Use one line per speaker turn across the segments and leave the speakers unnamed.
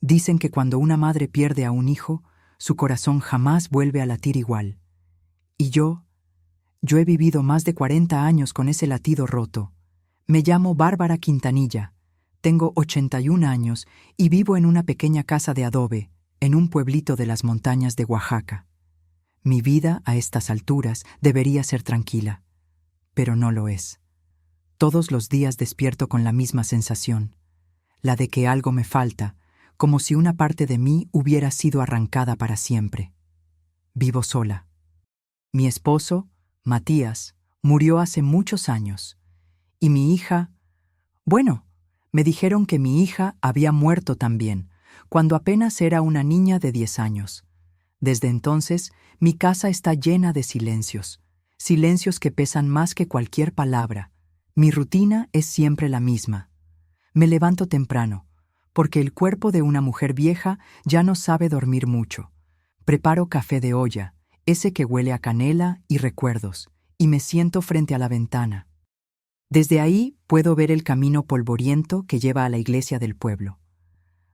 Dicen que cuando una madre pierde a un hijo, su corazón jamás vuelve a latir igual. Y yo he vivido más de 40 años con ese latido roto. Me llamo Bárbara Quintanilla, tengo 81 años y vivo en una pequeña casa de adobe, en un pueblito de las montañas de Oaxaca. Mi vida, a estas alturas, debería ser tranquila, pero no lo es. Todos los días despierto con la misma sensación, la de que algo me falta, como si una parte de mí hubiera sido arrancada para siempre. Vivo sola. Mi esposo, Matías, murió hace muchos años. Y mi hija, bueno, me dijeron que mi hija había muerto también, cuando apenas era una niña de 10 años. Desde entonces, mi casa está llena de silencios, silencios que pesan más que cualquier palabra. Mi rutina es siempre la misma. Me levanto temprano, porque el cuerpo de una mujer vieja ya no sabe dormir mucho. Preparo café de olla, ese que huele a canela y recuerdos, y me siento frente a la ventana. Desde ahí puedo ver el camino polvoriento que lleva a la iglesia del pueblo.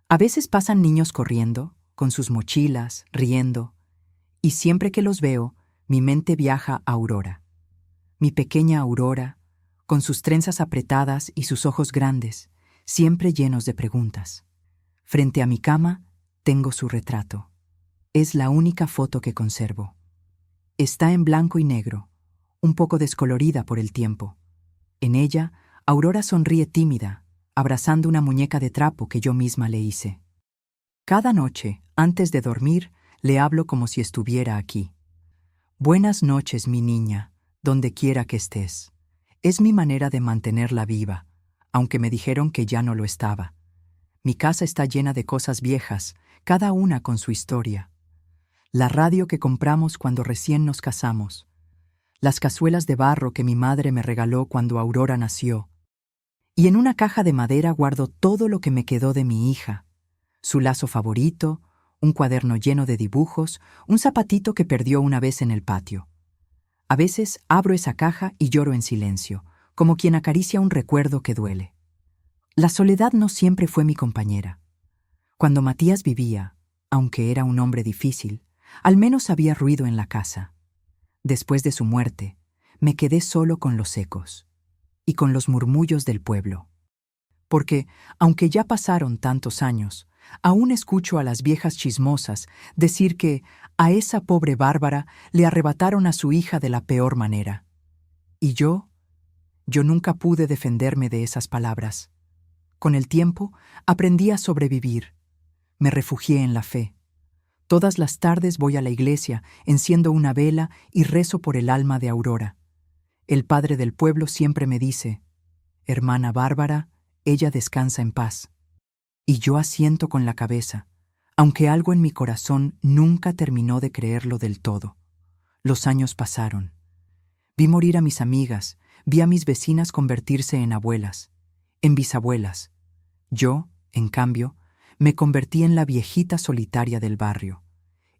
A veces pasan niños corriendo, con sus mochilas, riendo, y siempre que los veo, mi mente viaja a Aurora. Mi pequeña Aurora, con sus trenzas apretadas y sus ojos grandes, siempre llenos de preguntas. Frente a mi cama, tengo su retrato. Es la única foto que conservo. Está en blanco y negro, un poco descolorida por el tiempo. En ella, Aurora sonríe tímida, abrazando una muñeca de trapo que yo misma le hice. Cada noche, antes de dormir, le hablo como si estuviera aquí. Buenas noches, mi niña, donde quiera que estés. Es mi manera de mantenerla viva, aunque me dijeron que ya no lo estaba. Mi casa está llena de cosas viejas, cada una con su historia. La radio que compramos cuando recién nos casamos. Las cazuelas de barro que mi madre me regaló cuando Aurora nació. Y en una caja de madera guardo todo lo que me quedó de mi hija. Su lazo favorito, un cuaderno lleno de dibujos, un zapatito que perdió una vez en el patio. A veces abro esa caja y lloro en silencio, como quien acaricia un recuerdo que duele. La soledad no siempre fue mi compañera. Cuando Matías vivía, aunque era un hombre difícil, al menos había ruido en la casa. Después de su muerte, me quedé solo con los ecos y con los murmullos del pueblo. Porque, aunque ya pasaron tantos años, aún escucho a las viejas chismosas decir que a esa pobre Bárbara le arrebataron a su hija de la peor manera. Y yo nunca pude defenderme de esas palabras. Con el tiempo, aprendí a sobrevivir. Me refugié en la fe. Todas las tardes voy a la iglesia, enciendo una vela y rezo por el alma de Aurora. El padre del pueblo siempre me dice: «Hermana Bárbara, ella descansa en paz». Y yo asiento con la cabeza, aunque algo en mi corazón nunca terminó de creerlo del todo. Los años pasaron. Vi morir a mis amigas, vi a mis vecinas convertirse en abuelas, en bisabuelas. Yo, en cambio, me convertí en la viejita solitaria del barrio,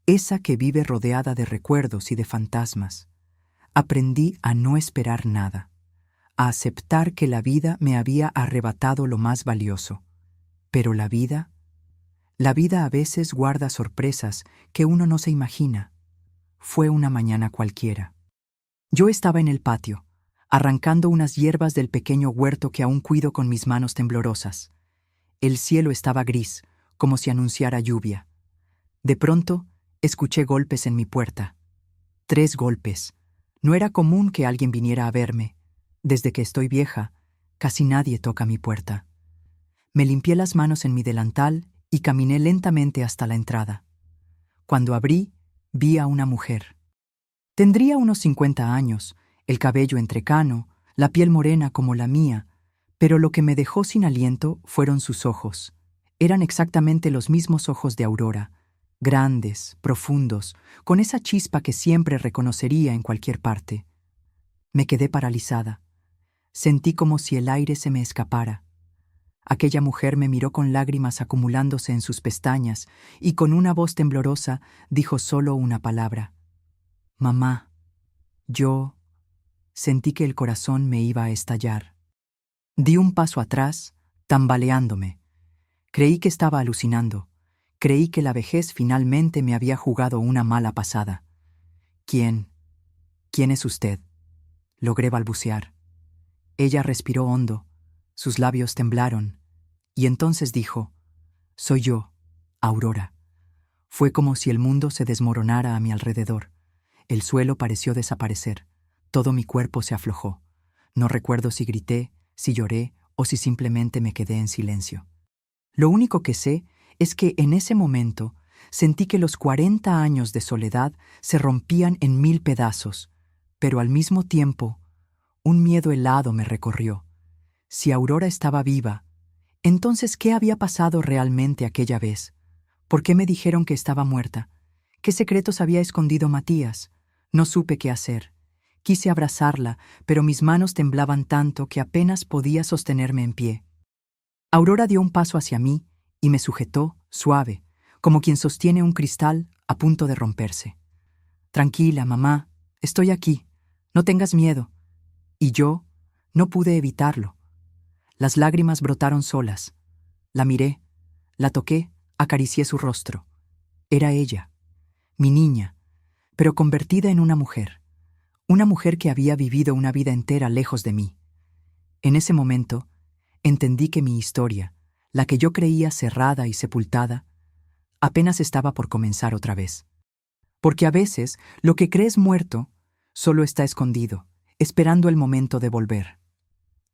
esa que vive rodeada de recuerdos y de fantasmas. Aprendí a no esperar nada, a aceptar que la vida me había arrebatado lo más valioso. Pero la vida a veces guarda sorpresas que uno no se imagina. Fue una mañana cualquiera. Yo estaba en el patio, arrancando unas hierbas del pequeño huerto que aún cuido con mis manos temblorosas. El cielo estaba gris, como si anunciara lluvia. De pronto, escuché golpes en mi puerta. 3 golpes. No era común que alguien viniera a verme. Desde que estoy vieja, casi nadie toca mi puerta. Me limpié las manos en mi delantal y caminé lentamente hasta la entrada. Cuando abrí, vi a una mujer. Tendría unos 50 años, el cabello entrecano, la piel morena como la mía, pero lo que me dejó sin aliento fueron sus ojos. Eran exactamente los mismos ojos de Aurora, grandes, profundos, con esa chispa que siempre reconocería en cualquier parte. Me quedé paralizada. Sentí como si el aire se me escapara. Aquella mujer me miró con lágrimas acumulándose en sus pestañas y con una voz temblorosa dijo solo una palabra: «Mamá». Yo sentí que el corazón me iba a estallar. Di un paso atrás, tambaleándome. Creí que estaba alucinando, Creí que la vejez finalmente me había jugado una mala pasada. ¿Quién? ¿Quién es usted? Logré balbucear. Ella respiró hondo, sus labios temblaron, y entonces dijo: «Soy yo, Aurora». Fue como si el mundo se desmoronara a mi alrededor. El suelo pareció desaparecer. Todo mi cuerpo se aflojó. No recuerdo si grité, si lloré o si simplemente me quedé en silencio. Lo único que sé es que en ese momento sentí que los 40 años de soledad se rompían en 1000 pedazos, pero al mismo tiempo, un miedo helado me recorrió. Si Aurora estaba viva, entonces, ¿qué había pasado realmente aquella vez? ¿Por qué me dijeron que estaba muerta? ¿Qué secretos había escondido Matías? No supe qué hacer. Quise abrazarla, pero mis manos temblaban tanto que apenas podía sostenerme en pie. Aurora dio un paso hacia mí y me sujetó, suave, como quien sostiene un cristal a punto de romperse. «Tranquila, mamá, estoy aquí. No tengas miedo». Y yo no pude evitarlo. Las lágrimas brotaron solas. La miré, la toqué, acaricié su rostro. Era ella, mi niña, pero convertida en una mujer que había vivido una vida entera lejos de mí. En ese momento, entendí que mi historia, la que yo creía cerrada y sepultada, apenas estaba por comenzar otra vez. Porque a veces lo que crees muerto solo está escondido, esperando el momento de volver.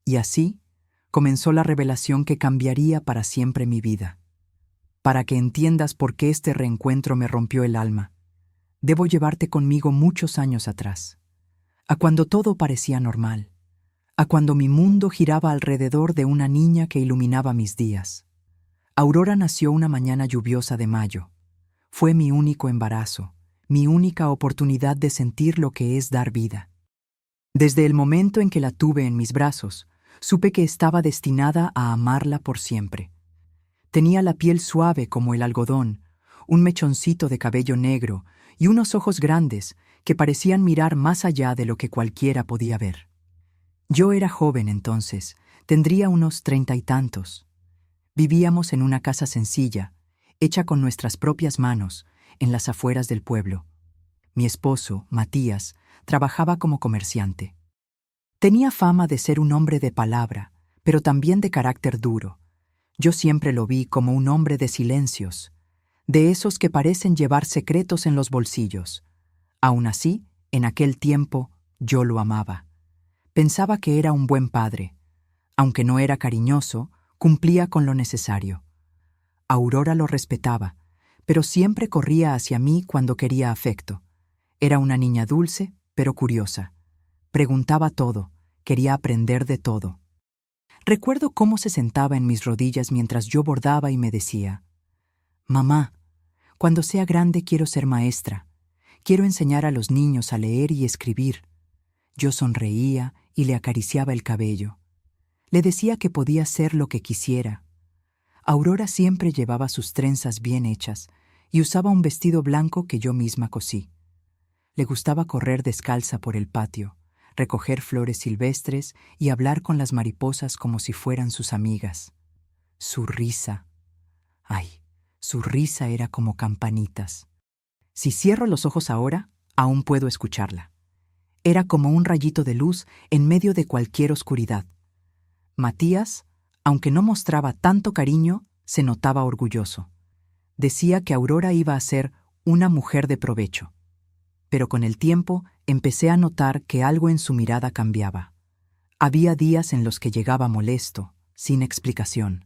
Y así comenzó la revelación que cambiaría para siempre mi vida. Para que entiendas por qué este reencuentro me rompió el alma, debo llevarte conmigo muchos años atrás, a cuando todo parecía normal, a cuando mi mundo giraba alrededor de una niña que iluminaba mis días. Aurora nació una mañana lluviosa de mayo. Fue mi único embarazo, mi única oportunidad de sentir lo que es dar vida. Desde el momento en que la tuve en mis brazos, supe que estaba destinada a amarla por siempre. Tenía la piel suave como el algodón, un mechoncito de cabello negro y unos ojos grandes que parecían mirar más allá de lo que cualquiera podía ver. Yo era joven entonces, tendría unos 30 y tantos. Vivíamos en una casa sencilla, hecha con nuestras propias manos, en las afueras del pueblo. Mi esposo, Matías, trabajaba como comerciante. Tenía fama de ser un hombre de palabra, pero también de carácter duro. Yo siempre lo vi como un hombre de silencios, de esos que parecen llevar secretos en los bolsillos. Aún así, en aquel tiempo, yo lo amaba. Pensaba que era un buen padre. Aunque no era cariñoso, cumplía con lo necesario. Aurora lo respetaba, pero siempre corría hacia mí cuando quería afecto. Era una niña dulce, pero curiosa. Preguntaba todo, quería aprender de todo. Recuerdo cómo se sentaba en mis rodillas mientras yo bordaba y me decía: «Mamá, cuando sea grande quiero ser maestra. Quiero enseñar a los niños a leer y escribir». Yo sonreía y le acariciaba el cabello. Le decía que podía ser lo que quisiera. Aurora siempre llevaba sus trenzas bien hechas y usaba un vestido blanco que yo misma cosí. Le gustaba correr descalza por el patio, recoger flores silvestres y hablar con las mariposas como si fueran sus amigas. Su risa. Ay, su risa era como campanitas. Si cierro los ojos ahora, aún puedo escucharla. Era como un rayito de luz en medio de cualquier oscuridad. Matías, aunque no mostraba tanto cariño, se notaba orgulloso. Decía que Aurora iba a ser una mujer de provecho. Pero con el tiempo empecé a notar que algo en su mirada cambiaba. Había días en los que llegaba molesto, sin explicación.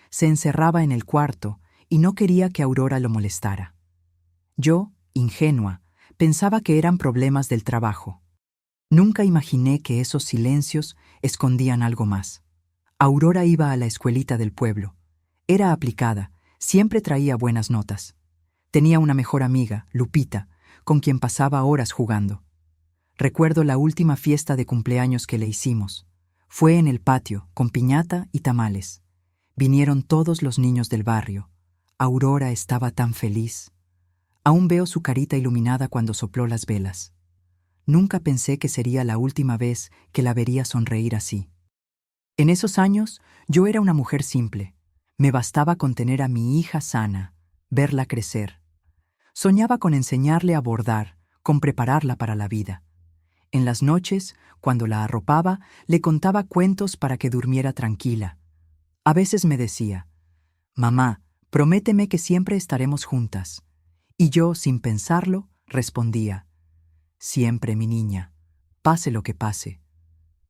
Se encerraba en el cuarto y no quería que Aurora lo molestara. Yo, ingenua, pensaba que eran problemas del trabajo. Nunca imaginé que esos silencios escondían algo más. Aurora iba a la escuelita del pueblo. Era aplicada, siempre traía buenas notas. Tenía una mejor amiga, Lupita, con quien pasaba horas jugando. Recuerdo la última fiesta de cumpleaños que le hicimos. Fue en el patio, con piñata y tamales. Vinieron todos los niños del barrio. Aurora estaba tan feliz. Aún veo su carita iluminada cuando sopló las velas. Nunca pensé que sería la última vez que la vería sonreír así. En esos años, yo era una mujer simple. Me bastaba con tener a mi hija sana, verla crecer. Soñaba con enseñarle a bordar, con prepararla para la vida. En las noches, cuando la arropaba, le contaba cuentos para que durmiera tranquila. A veces me decía, «Mamá, prométeme que siempre estaremos juntas». Y yo, sin pensarlo, respondía, «Siempre, mi niña, pase lo que pase».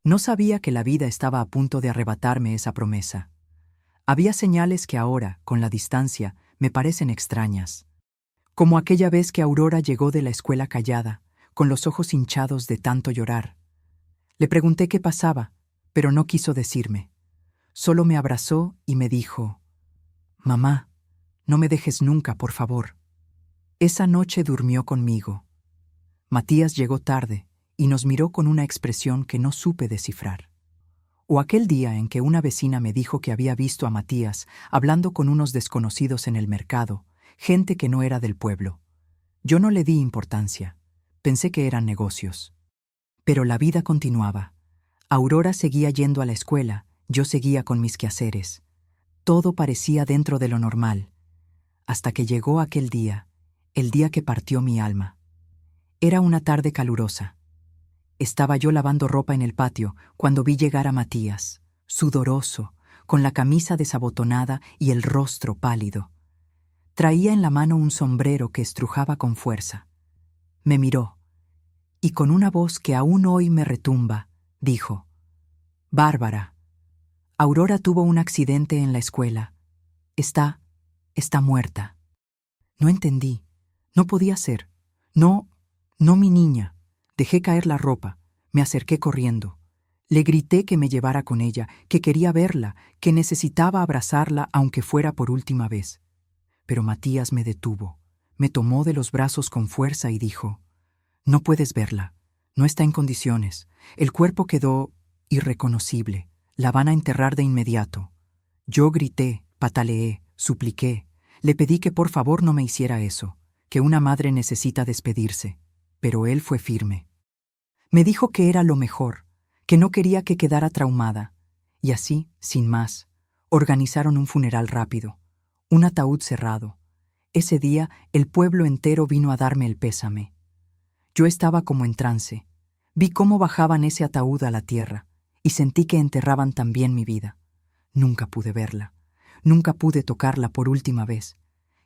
No sabía que la vida estaba a punto de arrebatarme esa promesa. Había señales que ahora, con la distancia, me parecen extrañas. Como aquella vez que Aurora llegó de la escuela callada, con los ojos hinchados de tanto llorar. Le pregunté qué pasaba, pero no quiso decirme. Solo me abrazó y me dijo, «Mamá, no me dejes nunca, por favor». Esa noche durmió conmigo. Matías llegó tarde y nos miró con una expresión que no supe descifrar. O aquel día en que una vecina me dijo que había visto a Matías hablando con unos desconocidos en el mercado, gente que no era del pueblo. Yo no le di importancia. Pensé que eran negocios. Pero la vida continuaba. Aurora seguía yendo a la escuela, yo seguía con mis quehaceres. Todo parecía dentro de lo normal. Hasta que llegó aquel día, el día que partió mi alma. Era una tarde calurosa. Estaba yo lavando ropa en el patio cuando vi llegar a Matías, sudoroso, con la camisa desabotonada y el rostro pálido. Traía en la mano un sombrero que estrujaba con fuerza. Me miró, y con una voz que aún hoy me retumba, dijo, «Bárbara, Aurora tuvo un accidente en la escuela. Está muerta». No entendí. No podía ser. No, mi niña. Dejé caer la ropa. Me acerqué corriendo. Le grité que me llevara con ella, que quería verla, que necesitaba abrazarla aunque fuera por última vez. Pero Matías me detuvo. Me tomó de los brazos con fuerza y dijo, «No puedes verla. No está en condiciones. El cuerpo quedó irreconocible. La van a enterrar de inmediato». Yo grité, pataleé, supliqué. Le pedí que por favor no me hiciera eso, que una madre necesita despedirse. Pero él fue firme. Me dijo que era lo mejor, que no quería que quedara traumada. Y así, sin más, organizaron un funeral rápido, un ataúd cerrado. Ese día el pueblo entero vino a darme el pésame. Yo estaba como en trance. Vi cómo bajaban ese ataúd a la tierra y sentí que enterraban también mi vida. Nunca pude verla. Nunca pude tocarla por última vez.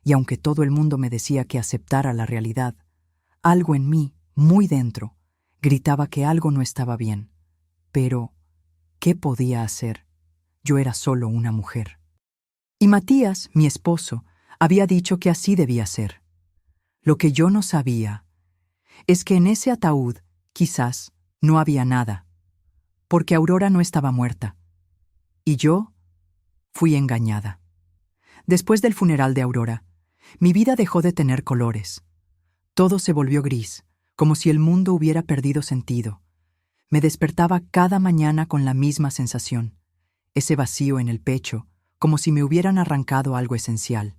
Y aunque todo el mundo me decía que aceptara la realidad, algo en mí, muy dentro, gritaba que algo no estaba bien. Pero, ¿qué podía hacer? Yo era solo una mujer. Y Matías, mi esposo, había dicho que así debía ser. Lo que yo no sabía es que en ese ataúd, quizás, no había nada, porque Aurora no estaba muerta. Y yo fui engañada. Después del funeral de Aurora, mi vida dejó de tener colores. Todo se volvió gris, como si el mundo hubiera perdido sentido. Me despertaba cada mañana con la misma sensación, ese vacío en el pecho, como si me hubieran arrancado algo esencial.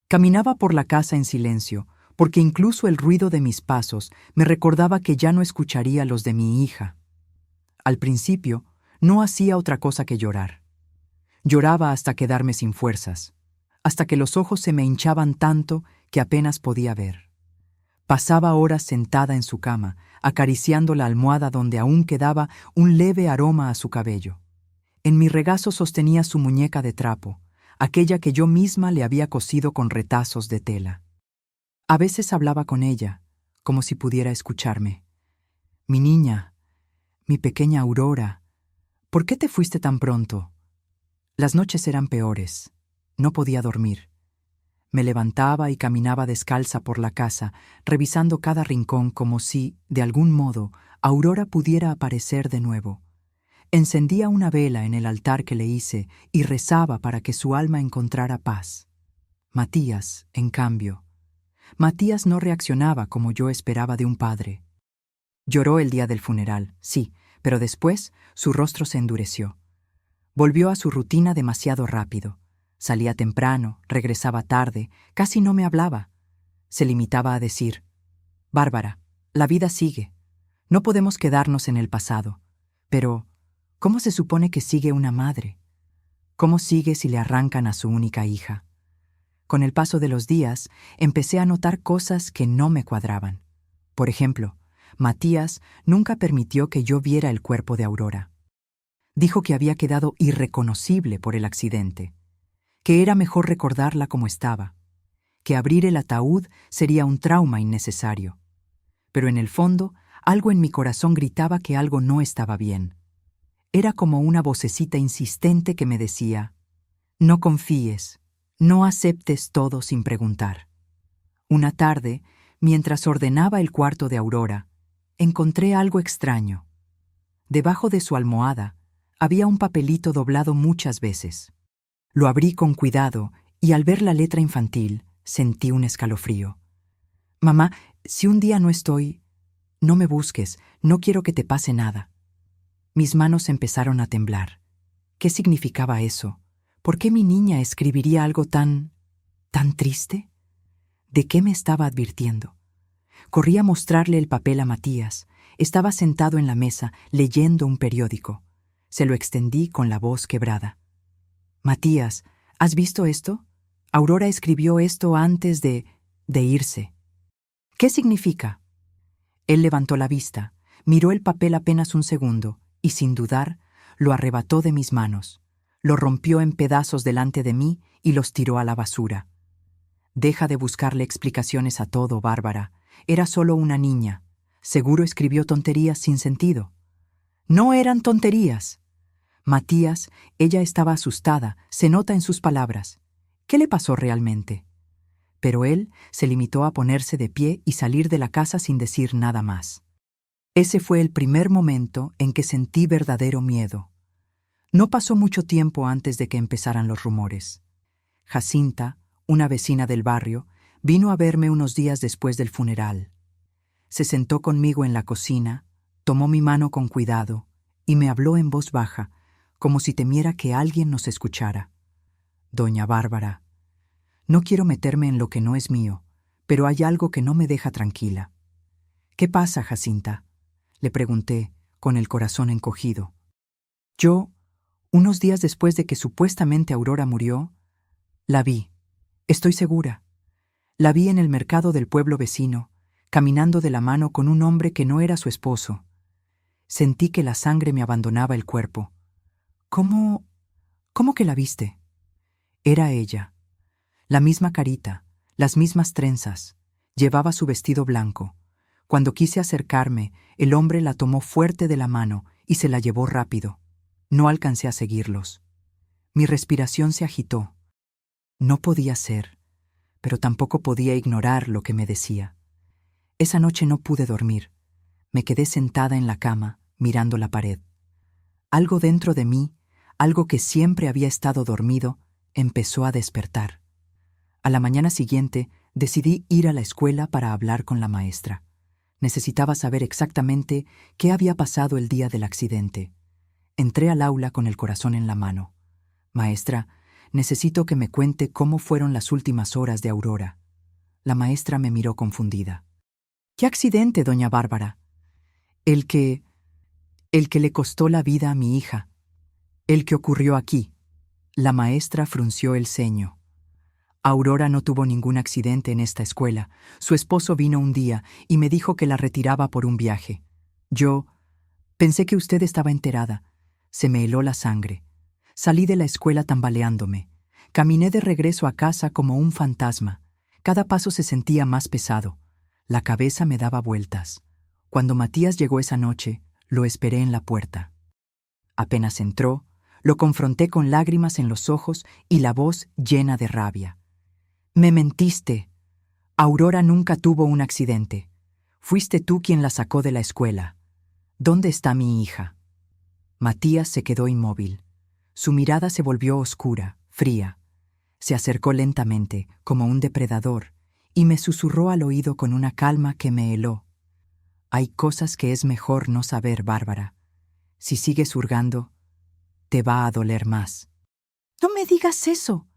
Caminaba por la casa en silencio, porque incluso el ruido de mis pasos me recordaba que ya no escucharía los de mi hija. Al principio, no hacía otra cosa que llorar. Lloraba hasta quedarme sin fuerzas, hasta que los ojos se me hinchaban tanto que apenas podía ver. Pasaba horas sentada en su cama, acariciando la almohada donde aún quedaba un leve aroma a su cabello. En mi regazo sostenía su muñeca de trapo, aquella que yo misma le había cosido con retazos de tela. A veces hablaba con ella, como si pudiera escucharme. «Mi niña, mi pequeña Aurora, ¿por qué te fuiste tan pronto?» Las noches eran peores. No podía dormir. Me levantaba y caminaba descalza por la casa, revisando cada rincón como si, de algún modo, Aurora pudiera aparecer de nuevo. Encendía una vela en el altar que le hice y rezaba para que su alma encontrara paz. Matías, en cambio, Matías no reaccionaba como yo esperaba de un padre. Lloró el día del funeral, sí, pero después su rostro se endureció. Volvió a su rutina demasiado rápido. Salía temprano, regresaba tarde, casi no me hablaba. Se limitaba a decir, «Bárbara, la vida sigue. No podemos quedarnos en el pasado. Pero, ¿cómo se supone que sigue una madre? ¿Cómo sigue si le arrancan a su única hija? Con el paso de los días, empecé a notar cosas que no me cuadraban. Por ejemplo, Matías nunca permitió que yo viera el cuerpo de Aurora. Dijo que había quedado irreconocible por el accidente, que era mejor recordarla como estaba, que abrir el ataúd sería un trauma innecesario. Pero en el fondo, algo en mi corazón gritaba que algo no estaba bien. Era como una vocecita insistente que me decía: no confíes, no aceptes todo sin preguntar. Una tarde, mientras ordenaba el cuarto de Aurora, encontré algo extraño. Debajo de su almohada había un papelito doblado muchas veces. Lo abrí con cuidado y al ver la letra infantil sentí un escalofrío. Mamá, si un día no estoy, no me busques, no quiero que te pase nada. Mis manos empezaron a temblar. ¿Qué significaba eso? ¿Por qué mi niña escribiría algo tan triste? ¿De qué me estaba advirtiendo? Corrí a mostrarle el papel a Matías. Estaba sentado en la mesa, leyendo un periódico. Se lo extendí con la voz quebrada. Matías, ¿has visto esto? Aurora escribió esto antes de irse. ¿Qué significa? Él levantó la vista, miró el papel apenas un segundo y, sin dudar, lo arrebató de mis manos. Lo rompió en pedazos delante de mí y los tiró a la basura. Deja de buscarle explicaciones a todo, Bárbara. Era solo una niña. Seguro escribió tonterías sin sentido. No eran tonterías. Matías, ella estaba asustada, se nota en sus palabras. ¿Qué le pasó realmente? Pero él se limitó a ponerse de pie y salir de la casa sin decir nada más. Ese fue el primer momento en que sentí verdadero miedo. No pasó mucho tiempo antes de que empezaran los rumores. Jacinta, una vecina del barrio, vino a verme unos días después del funeral. Se sentó conmigo en la cocina, tomó mi mano con cuidado y me habló en voz baja, como si temiera que alguien nos escuchara. Doña Bárbara, no quiero meterme en lo que no es mío, pero hay algo que no me deja tranquila. ¿Qué pasa, Jacinta? Le pregunté, con el corazón encogido. Yo, unos días después de que supuestamente Aurora murió, la vi. Estoy segura. La vi en el mercado del pueblo vecino, caminando de la mano con un hombre que no era su esposo. Sentí que la sangre me abandonaba el cuerpo. ¿Cómo que la viste? Era ella. La misma carita, las mismas trenzas. Llevaba su vestido blanco. Cuando quise acercarme, el hombre la tomó fuerte de la mano y se la llevó rápido. No alcancé a seguirlos. Mi respiración se agitó. No podía ser, pero tampoco podía ignorar lo que me decía. Esa noche no pude dormir. Me quedé sentada en la cama, mirando la pared. Algo dentro de mí, algo que siempre había estado dormido, empezó a despertar. A la mañana siguiente, decidí ir a la escuela para hablar con la maestra. Necesitaba saber exactamente qué había pasado el día del accidente. Entré al aula con el corazón en la mano. Maestra, necesito que me cuente cómo fueron las últimas horas de Aurora. La maestra me miró confundida. ¿Qué accidente, doña Bárbara? El que le costó la vida a mi hija. El que ocurrió aquí. La maestra frunció el ceño. Aurora no tuvo ningún accidente en esta escuela. Su esposo vino un día y me dijo que la retiraba por un viaje. Yo pensé que usted estaba enterada. Se me heló la sangre. Salí de la escuela tambaleándome. Caminé de regreso a casa como un fantasma. Cada paso se sentía más pesado. La cabeza me daba vueltas. Cuando Matías llegó esa noche, lo esperé en la puerta. Apenas entró, lo confronté con lágrimas en los ojos y la voz llena de rabia. «Me mentiste. Aurora nunca tuvo un accidente. Fuiste tú quien la sacó de la escuela. ¿Dónde está mi hija?» Matías se quedó inmóvil. Su mirada se volvió oscura, fría. Se acercó lentamente, como un depredador, y me susurró al oído con una calma que me heló. «Hay cosas que es mejor no saber, Bárbara. Si sigues hurgando, te va a doler más». «No me digas eso.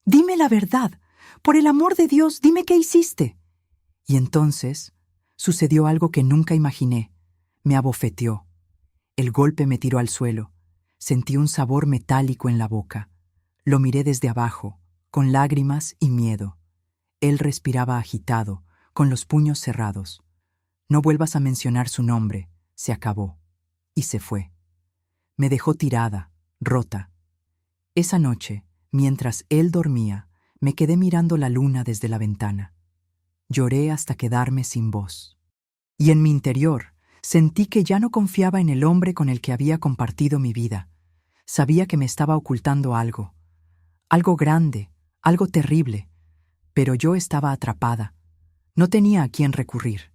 Dime la verdad. Por el amor de Dios, dime qué hiciste». Y entonces sucedió algo que nunca imaginé. Me abofeteó. El golpe me tiró al suelo. Sentí un sabor metálico en la boca. Lo miré desde abajo, con lágrimas y miedo. Él respiraba agitado, con los puños cerrados. No vuelvas a mencionar su nombre, se acabó. Y se fue. Me dejó tirada, rota. Esa noche, mientras él dormía, me quedé mirando la luna desde la ventana. Lloré hasta quedarme sin voz. Y en mi interior, sentí que ya no confiaba en el hombre con el que había compartido mi vida. Sabía que me estaba ocultando algo. Algo grande, algo terrible. Pero yo estaba atrapada. No tenía a quién recurrir.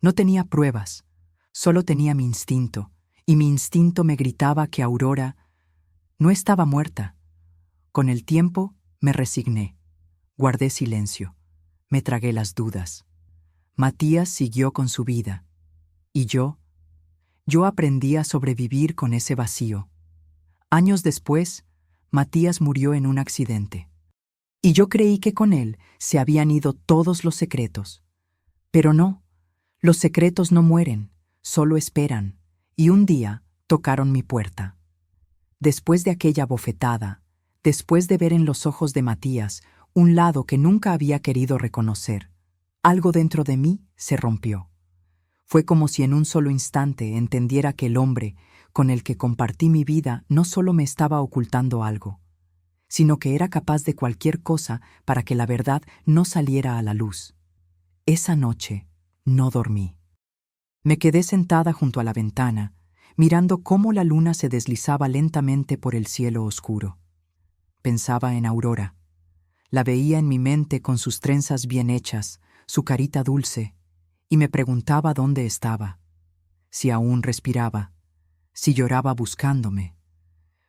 No tenía pruebas. Solo tenía mi instinto. Y mi instinto me gritaba que Aurora no estaba muerta. Con el tiempo me resigné. Guardé silencio. Me tragué las dudas. Matías siguió con su vida. Y yo aprendí a sobrevivir con ese vacío. Años después, Matías murió en un accidente. Y yo creí que con él se habían ido todos los secretos. Pero no, los secretos no mueren, solo esperan. Y un día tocaron mi puerta. Después de aquella bofetada, después de ver en los ojos de Matías un lado que nunca había querido reconocer, algo dentro de mí se rompió. Fue como si en un solo instante entendiera que el hombre con el que compartí mi vida no solo me estaba ocultando algo, sino que era capaz de cualquier cosa para que la verdad no saliera a la luz. Esa noche no dormí. Me quedé sentada junto a la ventana, mirando cómo la luna se deslizaba lentamente por el cielo oscuro. Pensaba en Aurora. La veía en mi mente con sus trenzas bien hechas, su carita dulce, y me preguntaba dónde estaba, si aún respiraba, si lloraba buscándome.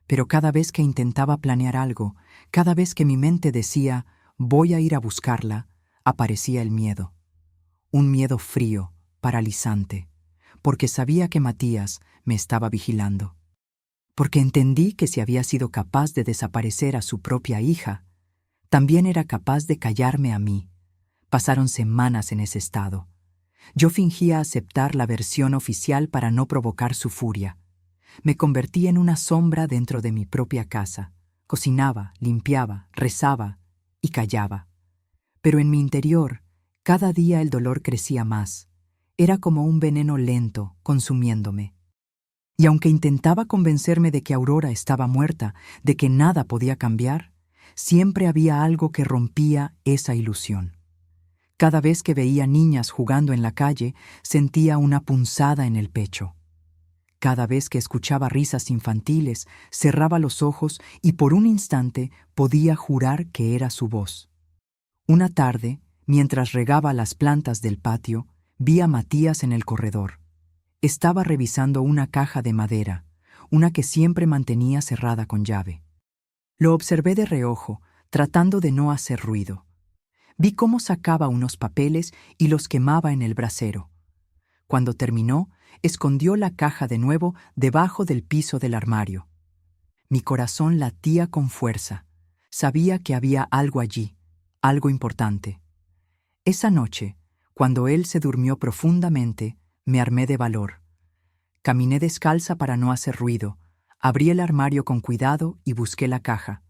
Pero cada vez que intentaba planear algo, cada vez que mi mente decía, voy a ir a buscarla, aparecía el miedo. Un miedo frío, paralizante, porque sabía que Matías me estaba vigilando. Porque entendí que si había sido capaz de desaparecer a su propia hija, también era capaz de callarme a mí. Pasaron semanas en ese estado. Yo fingía aceptar la versión oficial para no provocar su furia. Me convertí en una sombra dentro de mi propia casa. Cocinaba, limpiaba, rezaba y callaba. Pero en mi interior, cada día el dolor crecía más. Era como un veneno lento, consumiéndome. Y aunque intentaba convencerme de que Aurora estaba muerta, de que nada podía cambiar, siempre había algo que rompía esa ilusión. Cada vez que veía niñas jugando en la calle, sentía una punzada en el pecho. Cada vez que escuchaba risas infantiles, cerraba los ojos y por un instante podía jurar que era su voz. Una tarde, mientras regaba las plantas del patio, vi a Matías en el corredor. Estaba revisando una caja de madera, una que siempre mantenía cerrada con llave. Lo observé de reojo, tratando de no hacer ruido. Vi cómo sacaba unos papeles y los quemaba en el brasero. Cuando terminó, escondió la caja de nuevo debajo del piso del armario. Mi corazón latía con fuerza. Sabía que había algo allí, algo importante. Esa noche, cuando él se durmió profundamente, me armé de valor. Caminé descalza para no hacer ruido, abrí el armario con cuidado y busqué la caja.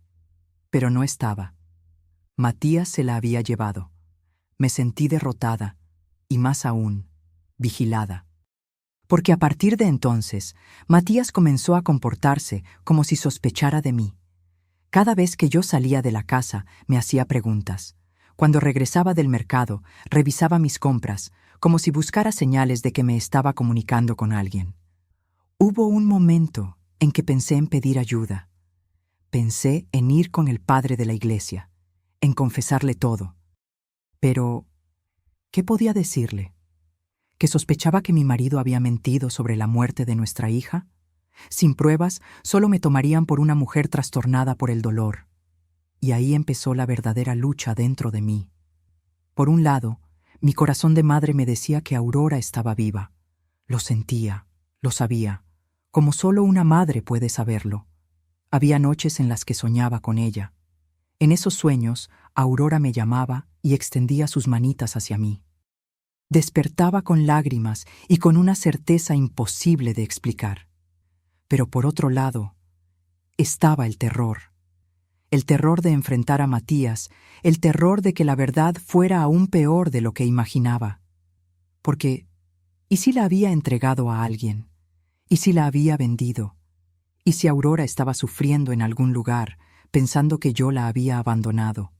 Pero no estaba. Matías se la había llevado. Me sentí derrotada, y más aún, vigilada. Porque a partir de entonces, Matías comenzó a comportarse como si sospechara de mí. Cada vez que yo salía de la casa, me hacía preguntas. Cuando regresaba del mercado, revisaba mis compras, como si buscara señales de que me estaba comunicando con alguien. Hubo un momento en que pensé en pedir ayuda. Pensé en ir con el padre de la iglesia, en confesarle todo. Pero, ¿qué podía decirle? ¿Que sospechaba que mi marido había mentido sobre la muerte de nuestra hija? Sin pruebas, solo me tomarían por una mujer trastornada por el dolor. Y ahí empezó la verdadera lucha dentro de mí. Por un lado, mi corazón de madre me decía que Aurora estaba viva. Lo sentía, lo sabía, como solo una madre puede saberlo. Había noches en las que soñaba con ella. En esos sueños, Aurora me llamaba y extendía sus manitas hacia mí. Despertaba con lágrimas y con una certeza imposible de explicar. Pero por otro lado, estaba el terror. el terror de enfrentar a Matías, el terror de que la verdad fuera aún peor de lo que imaginaba. Porque, ¿y si la había entregado a alguien? ¿Y si la había vendido? ¿Y si Aurora estaba sufriendo en algún lugar, pensando que yo la había abandonado?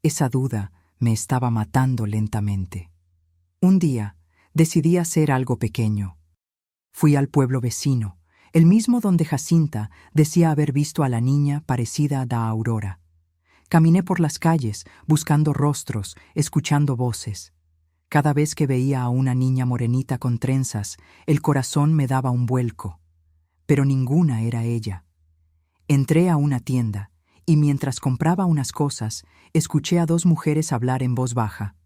Esa duda me estaba matando lentamente. Un día, decidí hacer algo pequeño. Fui al pueblo vecino, el mismo donde Jacinta decía haber visto a la niña parecida a Aurora. Caminé por las calles, buscando rostros, escuchando voces. Cada vez que veía a una niña morenita con trenzas, el corazón me daba un vuelco. Pero ninguna era ella. Entré a una tienda, y mientras compraba unas cosas, escuché a dos mujeres hablar en voz baja.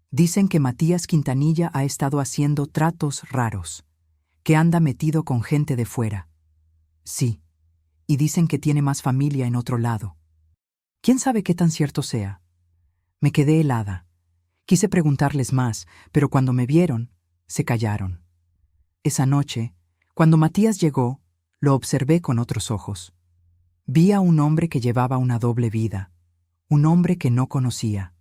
Dicen que Matías Quintanilla ha estado haciendo tratos raros, que anda metido con gente de fuera. Sí, y dicen que tiene más familia en otro lado. ¿Quién sabe qué tan cierto sea? Me quedé helada. Quise preguntarles más, pero cuando me vieron, se callaron. Esa noche, cuando Matías llegó, lo observé con otros ojos. Vi a un hombre que llevaba una doble vida, un hombre que no conocía.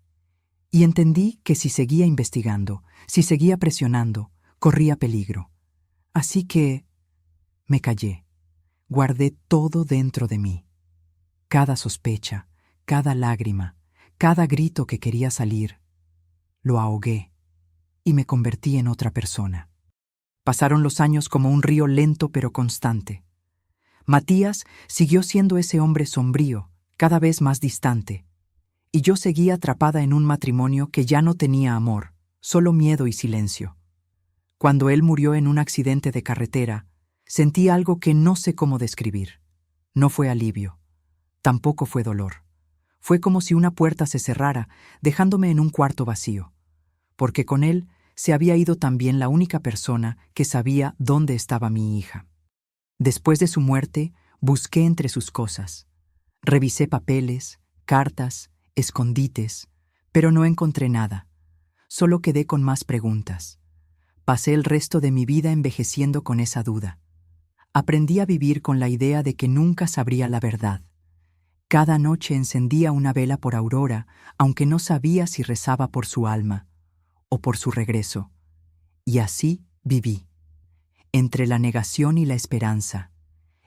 Y entendí que si seguía investigando, si seguía presionando, corría peligro. Así que me callé. Guardé todo dentro de mí. Cada sospecha, cada lágrima, cada grito que quería salir. Lo ahogué y me convertí en otra persona. Pasaron los años como un río lento pero constante. Matías siguió siendo ese hombre sombrío, cada vez más distante, y yo seguía atrapada en un matrimonio que ya no tenía amor, solo miedo y silencio. Cuando él murió en un accidente de carretera, sentí algo que no sé cómo describir. No fue alivio, tampoco fue dolor. Fue como si una puerta se cerrara, dejándome en un cuarto vacío, porque con él se había ido también la única persona que sabía dónde estaba mi hija. Después de su muerte, busqué entre sus cosas. Revisé papeles, cartas, escondites, pero no encontré nada. Solo quedé con más preguntas. Pasé el resto de mi vida envejeciendo con esa duda. Aprendí a vivir con la idea de que nunca sabría la verdad. Cada noche encendía una vela por Aurora, aunque no sabía si rezaba por su alma o por su regreso. Y así viví, entre la negación y la esperanza,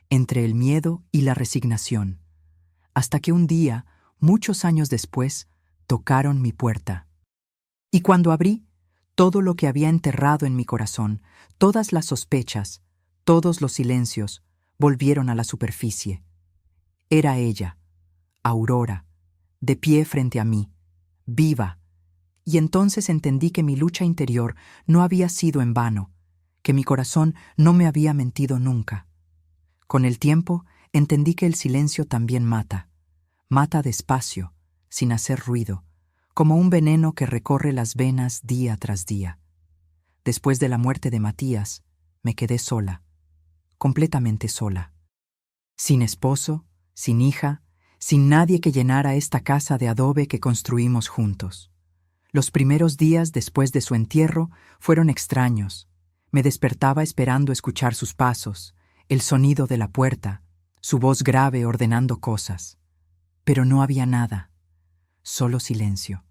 entre el miedo y la resignación, hasta que un día, muchos años después, tocaron mi puerta. Y cuando abrí, todo lo que había enterrado en mi corazón, todas las sospechas, todos los silencios, volvieron a la superficie. Era ella, Aurora, de pie frente a mí, viva. Y entonces entendí que mi lucha interior no había sido en vano, que mi corazón no me había mentido nunca. Con el tiempo, entendí que el silencio también mata. Mata despacio, sin hacer ruido, como un veneno que recorre las venas día tras día. Después de la muerte de Matías, me quedé sola, completamente sola. Sin esposo, sin hija, sin nadie que llenara esta casa de adobe que construimos juntos. Los primeros días después de su entierro fueron extraños. Me despertaba esperando escuchar sus pasos, el sonido de la puerta, su voz grave ordenando cosas. Pero no había nada, solo silencio.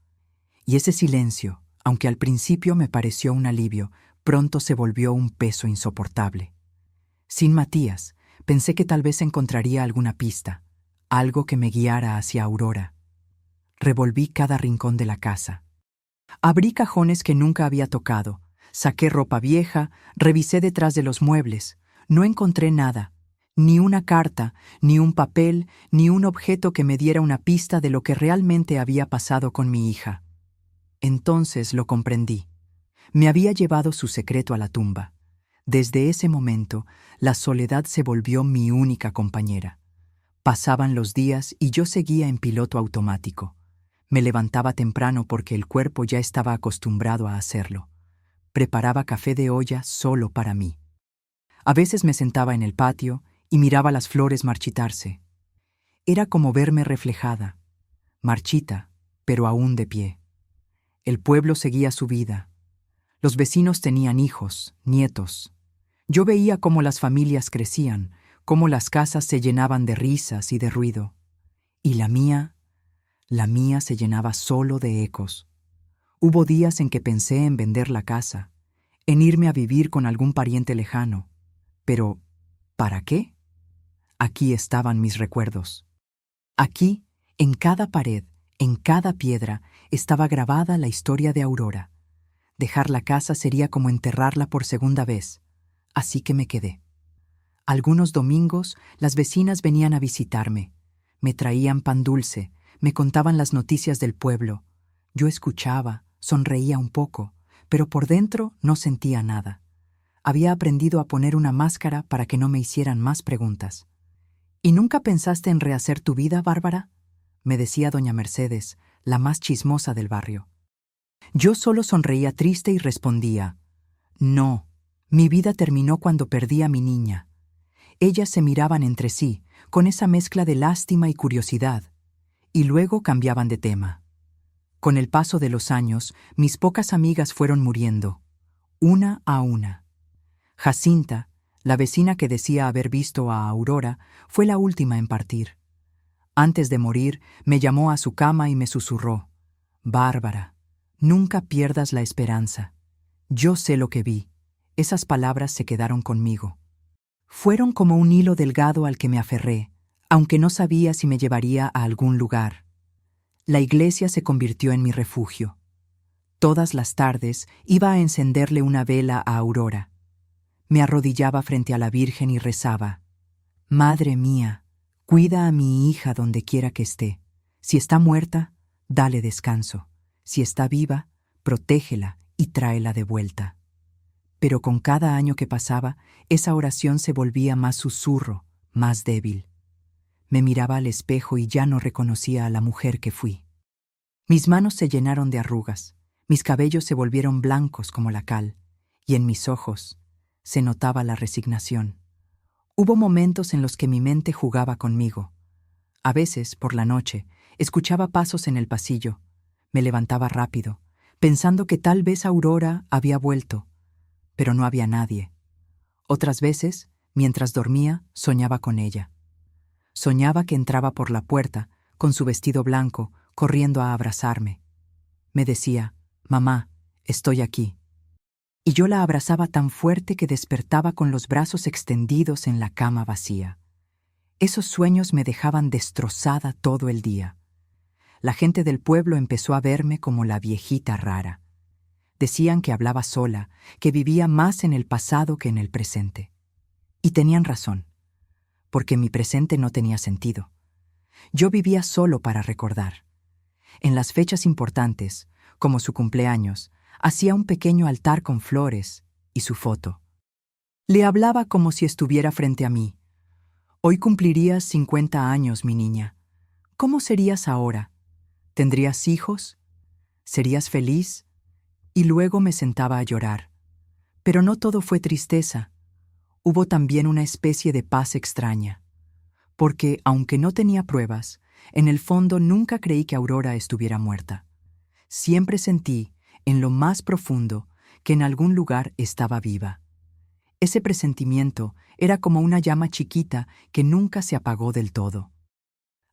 Y ese silencio, aunque al principio me pareció un alivio, pronto se volvió un peso insoportable. Sin Matías, pensé que tal vez encontraría alguna pista, algo que me guiara hacia Aurora. Revolví cada rincón de la casa. Abrí cajones que nunca había tocado, saqué ropa vieja, revisé detrás de los muebles. No encontré nada, ni una carta, ni un papel, ni un objeto que me diera una pista de lo que realmente había pasado con mi hija. Entonces lo comprendí. Me había llevado su secreto a la tumba. Desde ese momento, la soledad se volvió mi única compañera. Pasaban los días y yo seguía en piloto automático. Me levantaba temprano porque el cuerpo ya estaba acostumbrado a hacerlo. Preparaba café de olla solo para mí. A veces me sentaba en el patio y miraba las flores marchitarse. Era como verme reflejada, marchita, pero aún de pie. El pueblo seguía su vida. Los vecinos tenían hijos, nietos. Yo veía cómo las familias crecían, cómo las casas se llenaban de risas y de ruido. Y la mía se llenaba solo de ecos. Hubo días en que pensé en vender la casa, en irme a vivir con algún pariente lejano. Pero, ¿para qué? Aquí estaban mis recuerdos. Aquí, en cada pared, en cada piedra, estaba grabada la historia de Aurora. Dejar la casa sería como enterrarla por segunda vez, así que me quedé. Algunos domingos las vecinas venían a visitarme. Me traían pan dulce, me contaban las noticias del pueblo. Yo escuchaba, sonreía un poco, pero por dentro no sentía nada. Había aprendido a poner una máscara para que no me hicieran más preguntas. ¿Y nunca pensaste en rehacer tu vida, Bárbara?, me decía doña Mercedes, la más chismosa del barrio. Yo solo sonreía triste y respondía: no, mi vida terminó cuando perdí a mi niña. Ellas se miraban entre sí, con esa mezcla de lástima y curiosidad, y luego cambiaban de tema. Con el paso de los años, mis pocas amigas fueron muriendo, una a una. Jacinta, la vecina que decía haber visto a Aurora, fue la última en partir. Antes de morir, me llamó a su cama y me susurró: Bárbara, nunca pierdas la esperanza. Yo sé lo que vi. Esas palabras se quedaron conmigo. Fueron como un hilo delgado al que me aferré, aunque no sabía si me llevaría a algún lugar. La iglesia se convirtió en mi refugio. Todas las tardes iba a encenderle una vela a Aurora. Me arrodillaba frente a la Virgen y rezaba: Madre mía, cuida a mi hija donde quiera que esté. Si está muerta, dale descanso. Si está viva, protégela y tráela de vuelta. Pero con cada año que pasaba, esa oración se volvía más susurro, más débil. Me miraba al espejo y ya no reconocía a la mujer que fui. Mis manos se llenaron de arrugas, mis cabellos se volvieron blancos como la cal, y en mis ojos se notaba la resignación. Hubo momentos en los que mi mente jugaba conmigo. A veces, por la noche, escuchaba pasos en el pasillo. Me levantaba rápido, pensando que tal vez Aurora había vuelto, pero no había nadie. Otras veces, mientras dormía, soñaba con ella. Soñaba que entraba por la puerta, con su vestido blanco, corriendo a abrazarme. Me decía: Mamá, estoy aquí. Y yo la abrazaba tan fuerte que despertaba con los brazos extendidos en la cama vacía. Esos sueños me dejaban destrozada todo el día. La gente del pueblo empezó a verme como la viejita rara. Decían que hablaba sola, que vivía más en el pasado que en el presente. Y tenían razón, porque mi presente no tenía sentido. Yo vivía solo para recordar. En las fechas importantes, como su cumpleaños, hacía un pequeño altar con flores y su foto. Le hablaba como si estuviera frente a mí. Hoy cumplirías 50 años, mi niña. ¿Cómo serías ahora? ¿Tendrías hijos? ¿Serías feliz? Y luego me sentaba a llorar. Pero no todo fue tristeza. Hubo también una especie de paz extraña. Porque, aunque no tenía pruebas, en el fondo nunca creí que Aurora estuviera muerta. Siempre sentí, en lo más profundo, que en algún lugar estaba viva. Ese presentimiento era como una llama chiquita que nunca se apagó del todo.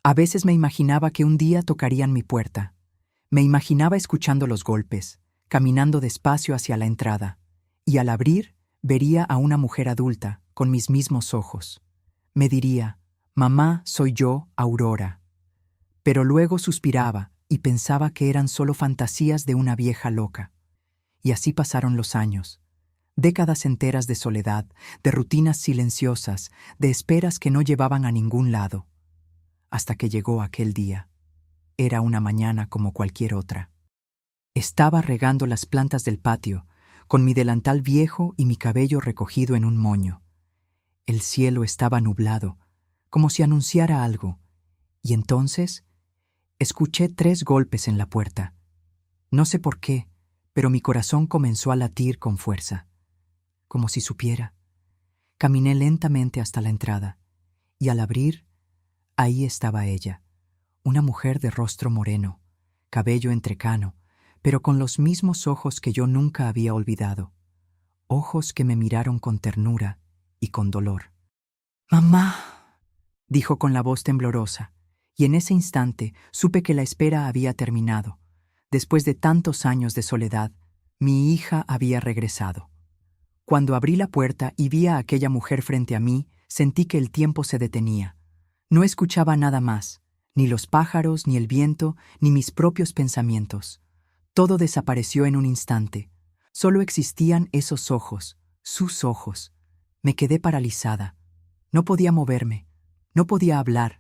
A veces me imaginaba que un día tocarían mi puerta. Me imaginaba escuchando los golpes, caminando despacio hacia la entrada, y al abrir vería a una mujer adulta, con mis mismos ojos. Me diría: Mamá, soy yo, Aurora. Pero luego suspiraba y pensaba que eran solo fantasías de una vieja loca. Y así pasaron los años. Décadas enteras de soledad, de rutinas silenciosas, de esperas que no llevaban a ningún lado. Hasta que llegó aquel día. Era una mañana como cualquier otra. Estaba regando las plantas del patio, con mi delantal viejo y mi cabello recogido en un moño. El cielo estaba nublado, como si anunciara algo, y entonces escuché 3 golpes en la puerta. No sé por qué, pero mi corazón comenzó a latir con fuerza, como si supiera. Caminé lentamente hasta la entrada, y al abrir, ahí estaba ella, una mujer de rostro moreno, cabello entrecano, pero con los mismos ojos que yo nunca había olvidado, ojos que me miraron con ternura y con dolor. «Mamá», dijo con la voz temblorosa, Y en ese instante supe que la espera había terminado. Después de tantos años de soledad, mi hija había regresado. Cuando abrí la puerta y vi a aquella mujer frente a mí, sentí que el tiempo se detenía. No escuchaba nada más, ni los pájaros, ni el viento, ni mis propios pensamientos. Todo desapareció en un instante. Solo existían esos ojos, sus ojos. Me quedé paralizada. No podía moverme, no podía hablar.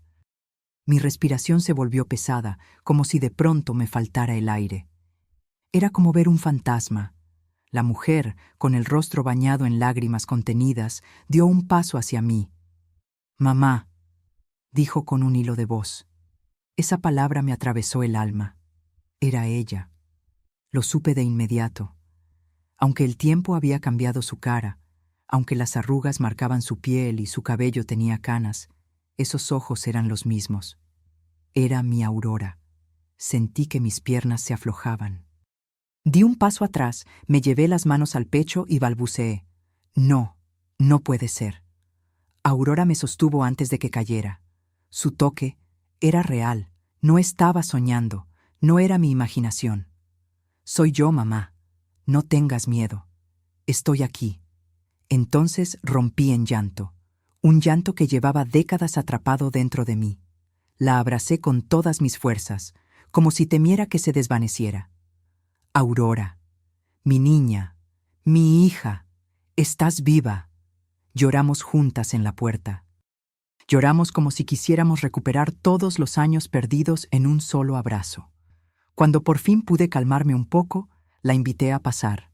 Mi respiración se volvió pesada, como si de pronto me faltara el aire. Era como ver un fantasma. La mujer, con el rostro bañado en lágrimas contenidas, dio un paso hacia mí. «Mamá», dijo con un hilo de voz. Esa palabra me atravesó el alma. Era ella. Lo supe de inmediato. Aunque el tiempo había cambiado su cara, aunque las arrugas marcaban su piel y su cabello tenía canas, esos ojos eran los mismos. Era mi Aurora. Sentí que mis piernas se aflojaban. Di un paso atrás, me llevé las manos al pecho y balbuceé. No, no puede ser. Aurora me sostuvo antes de que cayera. Su toque era real, no estaba soñando, no era mi imaginación. Soy yo, mamá. No tengas miedo. Estoy aquí. Entonces rompí en llanto, un llanto que llevaba décadas atrapado dentro de mí. La abracé con todas mis fuerzas, como si temiera que se desvaneciera. Aurora, mi niña, mi hija, estás viva. Lloramos juntas en la puerta. Lloramos como si quisiéramos recuperar todos los años perdidos en un solo abrazo. Cuando por fin pude calmarme un poco, la invité a pasar.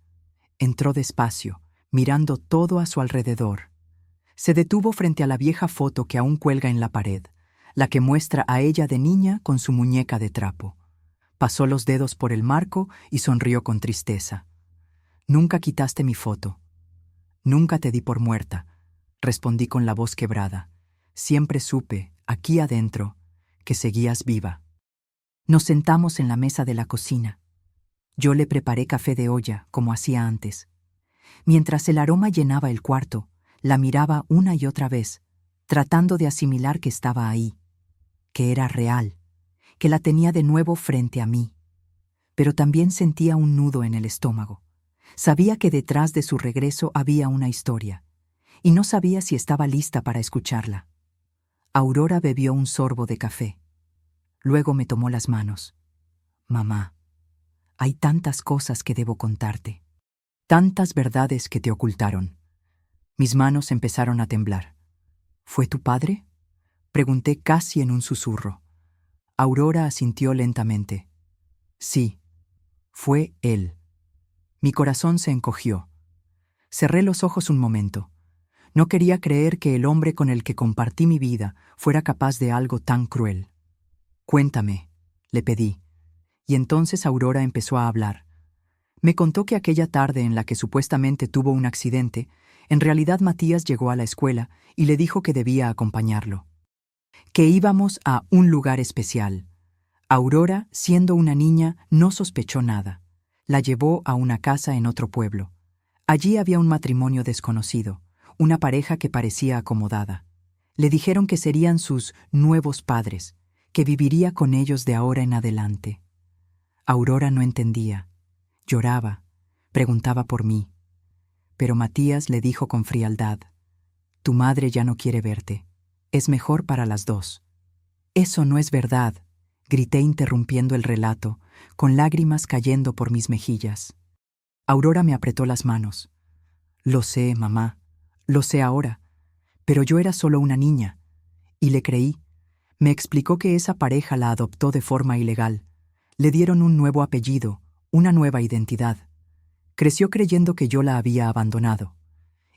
Entró despacio, mirando todo a su alrededor. Se detuvo frente a la vieja foto que aún cuelga en la pared, la que muestra a ella de niña con su muñeca de trapo. Pasó los dedos por el marco y sonrió con tristeza. «Nunca quitaste mi foto. Nunca te di por muerta», respondí con la voz quebrada. «Siempre supe, aquí adentro, que seguías viva». Nos sentamos en la mesa de la cocina. Yo le preparé café de olla, como hacía antes. Mientras el aroma llenaba el cuarto, la miraba una y otra vez, tratando de asimilar que estaba ahí, que era real, que la tenía de nuevo frente a mí. Pero también sentía un nudo en el estómago. Sabía que detrás de su regreso había una historia, y no sabía si estaba lista para escucharla. Aurora bebió un sorbo de café. Luego me tomó las manos. «Mamá, hay tantas cosas que debo contarte, tantas verdades que te ocultaron». Mis manos empezaron a temblar. «¿Fue tu padre?», pregunté casi en un susurro. Aurora asintió lentamente. «Sí, fue él». Mi corazón se encogió. Cerré los ojos un momento. No quería creer que el hombre con el que compartí mi vida fuera capaz de algo tan cruel. «Cuéntame», le pedí. Y entonces Aurora empezó a hablar. Me contó que aquella tarde en la que supuestamente tuvo un accidente, en realidad Matías llegó a la escuela y le dijo que debía acompañarlo. Que íbamos a un lugar especial. Aurora, siendo una niña, no sospechó nada. La llevó a una casa en otro pueblo. Allí había un matrimonio desconocido, una pareja que parecía acomodada. Le dijeron que serían sus nuevos padres, que viviría con ellos de ahora en adelante. Aurora no entendía. Lloraba, preguntaba por mí. Pero Matías le dijo con frialdad: «Tu madre ya no quiere verte. Es mejor para las dos». «Eso no es verdad», grité interrumpiendo el relato, con lágrimas cayendo por mis mejillas. Aurora me apretó las manos. «Lo sé, mamá, lo sé ahora, pero yo era solo una niña». Y le creí. Me explicó que esa pareja la adoptó de forma ilegal. Le dieron un nuevo apellido, una nueva identidad. Creció creyendo que yo la había abandonado.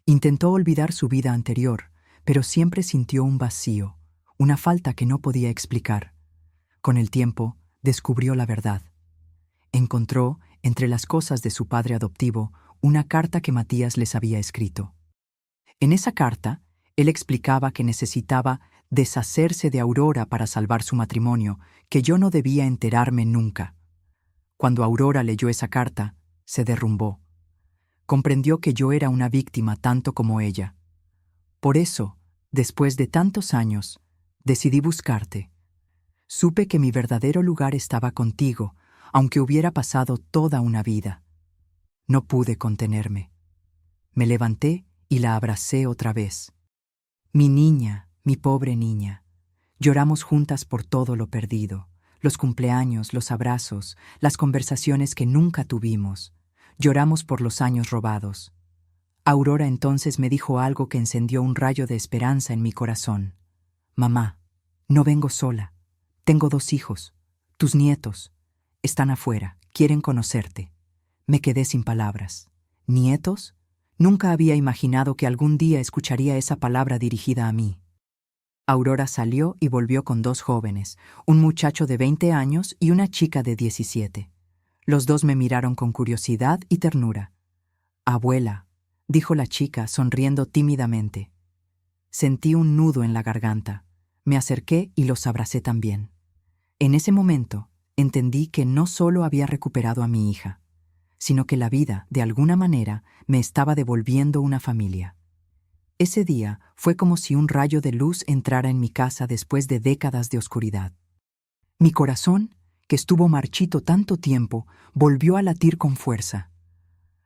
Intentó olvidar su vida anterior, pero siempre sintió un vacío, una falta que no podía explicar. Con el tiempo, descubrió la verdad. Encontró, entre las cosas de su padre adoptivo, una carta que Matías les había escrito. En esa carta, él explicaba que necesitaba deshacerse de Aurora para salvar su matrimonio, que yo no debía enterarme nunca. Cuando Aurora leyó esa carta, se derrumbó. Comprendió que yo era una víctima tanto como ella. Por eso, después de tantos años, decidí buscarte. Supe que mi verdadero lugar estaba contigo, aunque hubiera pasado toda una vida. No pude contenerme. Me levanté y la abracé otra vez. Mi niña, mi pobre niña. Lloramos juntas por todo lo perdido, los cumpleaños, los abrazos, las conversaciones que nunca tuvimos. Lloramos por los años robados. Aurora entonces me dijo algo que encendió un rayo de esperanza en mi corazón. Mamá, no vengo sola. Tengo 2 hijos. Tus nietos. Están afuera, quieren conocerte. Me quedé sin palabras. ¿Nietos? Nunca había imaginado que algún día escucharía esa palabra dirigida a mí. Aurora salió y volvió con 2 jóvenes, un muchacho de 20 años y una chica de 17. Los 2 me miraron con curiosidad y ternura. Abuela, dijo la chica, sonriendo tímidamente. Sentí un nudo en la garganta. Me acerqué y los abracé también. En ese momento, entendí que no solo había recuperado a mi hija, sino que la vida, de alguna manera, me estaba devolviendo una familia. Ese día fue como si un rayo de luz entrara en mi casa después de décadas de oscuridad. Mi corazón, que estuvo marchito tanto tiempo, volvió a latir con fuerza.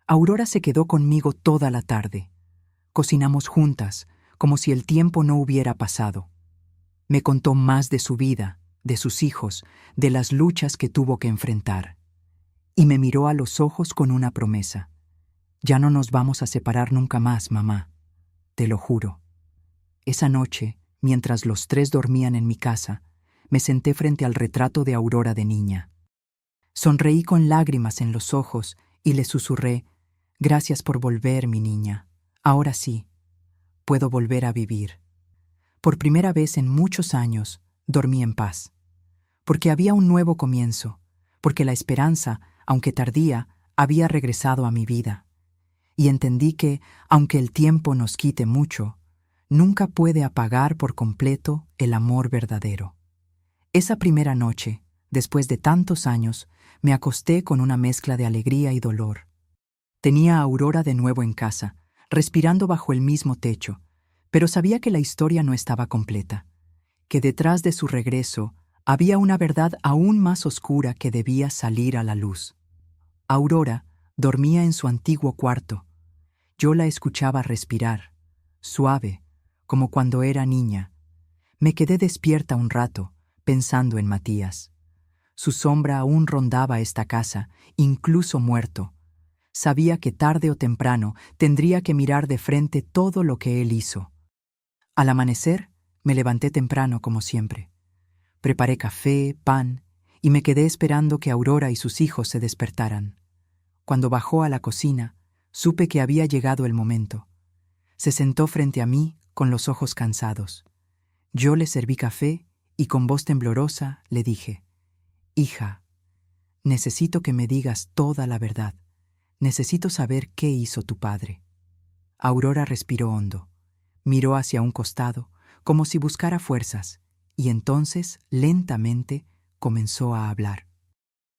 Aurora se quedó conmigo toda la tarde. Cocinamos juntas, como si el tiempo no hubiera pasado. Me contó más de su vida, de sus hijos, de las luchas que tuvo que enfrentar. Y me miró a los ojos con una promesa. Ya no nos vamos a separar nunca más, mamá. Te lo juro. Esa noche, mientras los 3 dormían en mi casa, me senté frente al retrato de Aurora de niña. Sonreí con lágrimas en los ojos y le susurré, «Gracias por volver, mi niña. Ahora sí, puedo volver a vivir». Por primera vez en muchos años, dormí en paz. Porque había un nuevo comienzo, porque la esperanza, aunque tardía, había regresado a mi vida. Y entendí que, aunque el tiempo nos quite mucho, nunca puede apagar por completo el amor verdadero. Esa primera noche, después de tantos años, me acosté con una mezcla de alegría y dolor. Tenía a Aurora de nuevo en casa, respirando bajo el mismo techo, pero sabía que la historia no estaba completa, que detrás de su regreso había una verdad aún más oscura que debía salir a la luz. Aurora dormía en su antiguo cuarto. Yo la escuchaba respirar, suave, como cuando era niña. Me quedé despierta un rato, pensando en Matías. Su sombra aún rondaba esta casa, incluso muerto. Sabía que tarde o temprano tendría que mirar de frente todo lo que él hizo. Al amanecer, me levanté temprano como siempre. Preparé café, pan, y me quedé esperando que Aurora y sus hijos se despertaran. Cuando bajó a la cocina, supe que había llegado el momento. Se sentó frente a mí con los ojos cansados. Yo le serví café y con voz temblorosa le dije, «Hija, necesito que me digas toda la verdad. Necesito saber qué hizo tu padre». Aurora respiró hondo. Miró hacia un costado, como si buscara fuerzas, y entonces, lentamente, comenzó a hablar.